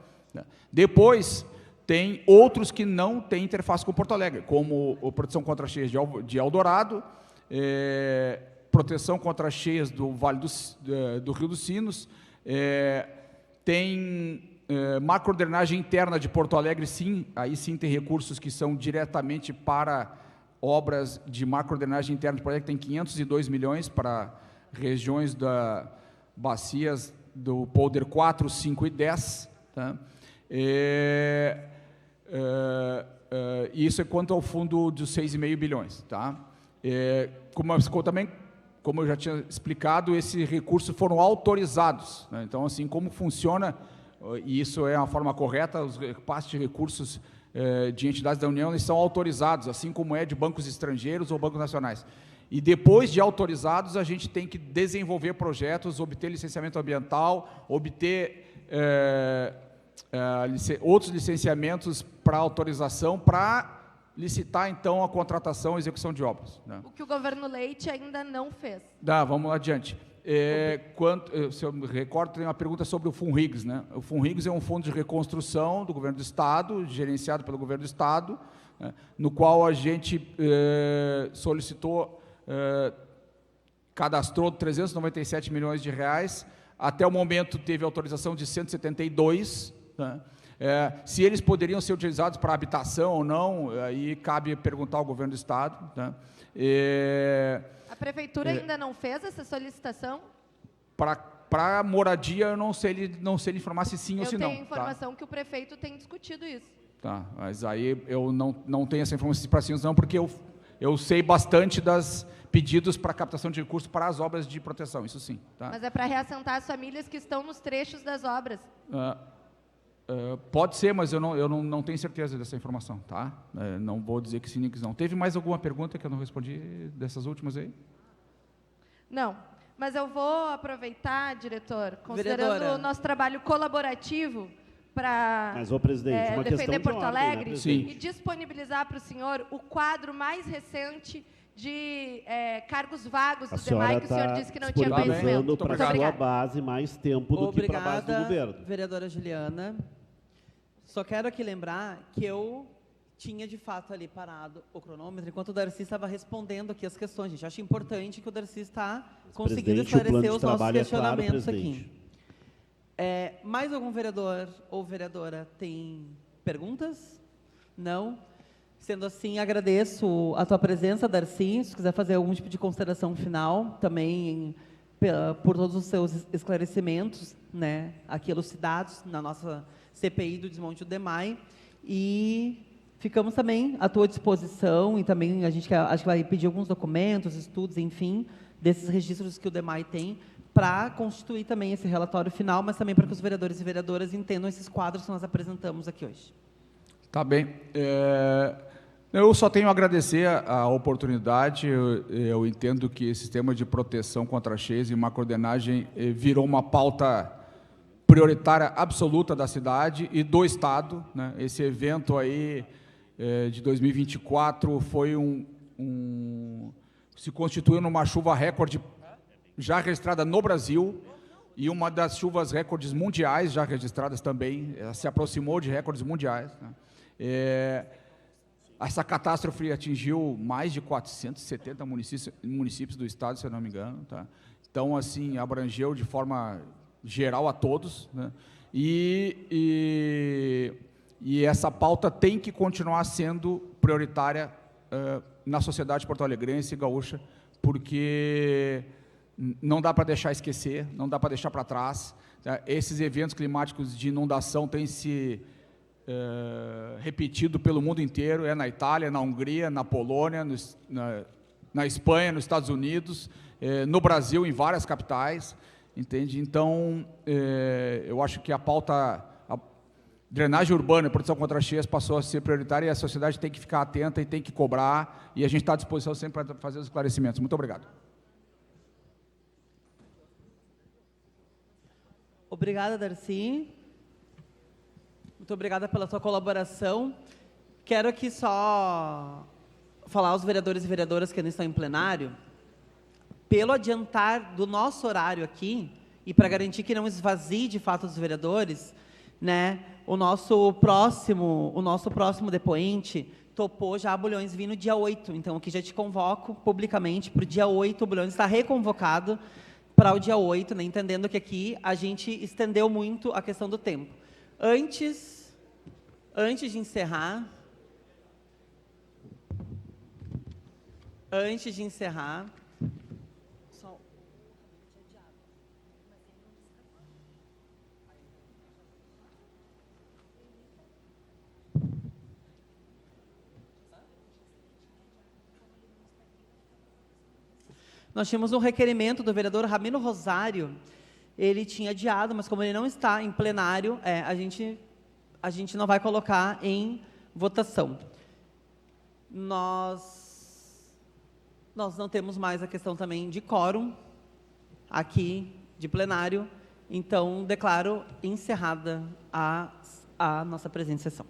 Depois, tem outros que não têm interface com Porto Alegre, como a proteção contra cheias de Eldorado, proteção contra cheias do Vale do Rio dos Sinos, tem macrodrenagem interna de Porto Alegre, sim, aí sim tem recursos que são diretamente para obras de macrodrenagem interna de Porto Alegre, tem 502 milhões para regiões da bacias do Polder 4, 5 e 10. Tá? Isso é quanto ao fundo dos 6,5 bilhões. Tá? Como eu já tinha explicado, esses recursos foram autorizados. Né? Então, assim, como funciona, e isso é uma forma correta, os repasses de recursos de entidades da União, eles são autorizados, assim como é de bancos estrangeiros ou bancos nacionais. E depois de autorizados, a gente tem que desenvolver projetos, obter licenciamento ambiental, obter outros licenciamentos para autorização, para licitar, então, a contratação e execução de obras. Né? O que o governo Leite ainda não fez. Vamos lá adiante. Se eu me recordo, tem uma pergunta sobre o FUNRIGS. Né? O FUNRIGS é um fundo de reconstrução do governo do Estado, gerenciado pelo governo do Estado, né? No qual a gente solicitou, cadastrou 397 milhões de reais. Até o momento teve autorização de 172. Né? Se eles poderiam ser utilizados para habitação ou não, aí cabe perguntar ao governo do Estado. Né? A Prefeitura ainda não fez essa solicitação? Para moradia, eu não sei lhe informar se sim ou se não. Eu tenho informação que o prefeito tem discutido isso. Tá, mas aí eu não tenho essa informação para sim ou não, porque eu sei bastante das pedidos para captação de recursos para as obras de proteção, isso sim. Tá? Mas é para reassentar as famílias que estão nos trechos das obras. Pode ser, mas eu não tenho certeza dessa informação, tá? Não vou dizer que sim nem que não. Teve mais alguma pergunta que eu não respondi dessas últimas aí? Não, mas eu vou aproveitar, diretor, considerando Vereadora. o nosso trabalho colaborativo para Mas, ô presidente, uma questão defender de Porto ordem, né, Alegre presidente? e disponibilizar para o senhor o quadro mais recente de cargos vagos A do DEMAI, senhora que o senhor está disse que não tinha conhecimento. disponibilizando para Muito a sua obrigada. base mais tempo do que para a base do Obrigada, governo. vereadora Juliana. Só quero aqui lembrar que eu tinha, de fato, ali parado o cronômetro, enquanto o Darcy estava respondendo aqui as questões. Gente, acho importante que o Darcy está conseguindo Presidente, o plano esclarecer de os nossos trabalho é claro, questionamentos presidente. aqui. Mais algum vereador ou vereadora tem perguntas? Não? Sendo assim, agradeço a tua presença, Darcy. Se quiser fazer algum tipo de consideração final, também por todos os seus esclarecimentos, né, aqui elucidados na nossa CPI do desmonte do DEMAI. E ficamos também à tua disposição, e também a gente acho que vai pedir alguns documentos, estudos, enfim, desses registros que o DEMAI tem, para constituir também esse relatório final, mas também para que os vereadores e vereadoras entendam esses quadros que nós apresentamos aqui hoje. Tá bem. Eu só tenho a agradecer a oportunidade. Eu entendo que esse sistema de proteção contra cheias e macrodenagem virou uma pauta prioritária absoluta da cidade e do Estado, né? Esse evento aí de 2024 foi se constituiu numa chuva recorde já registrada no Brasil e uma das chuvas recordes mundiais já registradas também, se aproximou de recordes mundiais, né? Essa catástrofe atingiu mais de 470 municípios do estado, se eu não me engano, tá? Então, assim, abrangeu de forma geral a todos, né? E essa pauta tem que continuar sendo prioritária na sociedade porto-alegrense e gaúcha, porque não dá para deixar esquecer, não dá para deixar para trás, tá? Esses eventos climáticos de inundação têm se repetido pelo mundo inteiro, na Itália, na Hungria, na Polônia, na Espanha, nos Estados Unidos, no Brasil, em várias capitais, entende? Então, eu acho que a pauta drenagem urbana e proteção contra cheias passou a ser prioritária e a sociedade tem que ficar atenta e tem que cobrar, e a gente está à disposição sempre para fazer os esclarecimentos. Muito obrigado. Obrigada, Darcy. Muito obrigada pela sua colaboração. Quero aqui só falar aos vereadores e vereadoras que ainda estão em plenário, pelo adiantar do nosso horário aqui, e para garantir que não esvazie de fato os vereadores, né, o nosso próximo depoente topou já Bulhões vir no dia 8, então aqui já te convoco publicamente para o dia 8, o Bulhões está reconvocado para o dia 8, né, entendendo que aqui a gente estendeu muito a questão do tempo. Antes de encerrar, nós tínhamos um requerimento do vereador Ramiro Rosário. Ele tinha adiado, mas como ele não está em plenário, a gente não vai colocar em votação. Nós não temos mais a questão também de quórum aqui de plenário, então declaro encerrada a nossa presente sessão.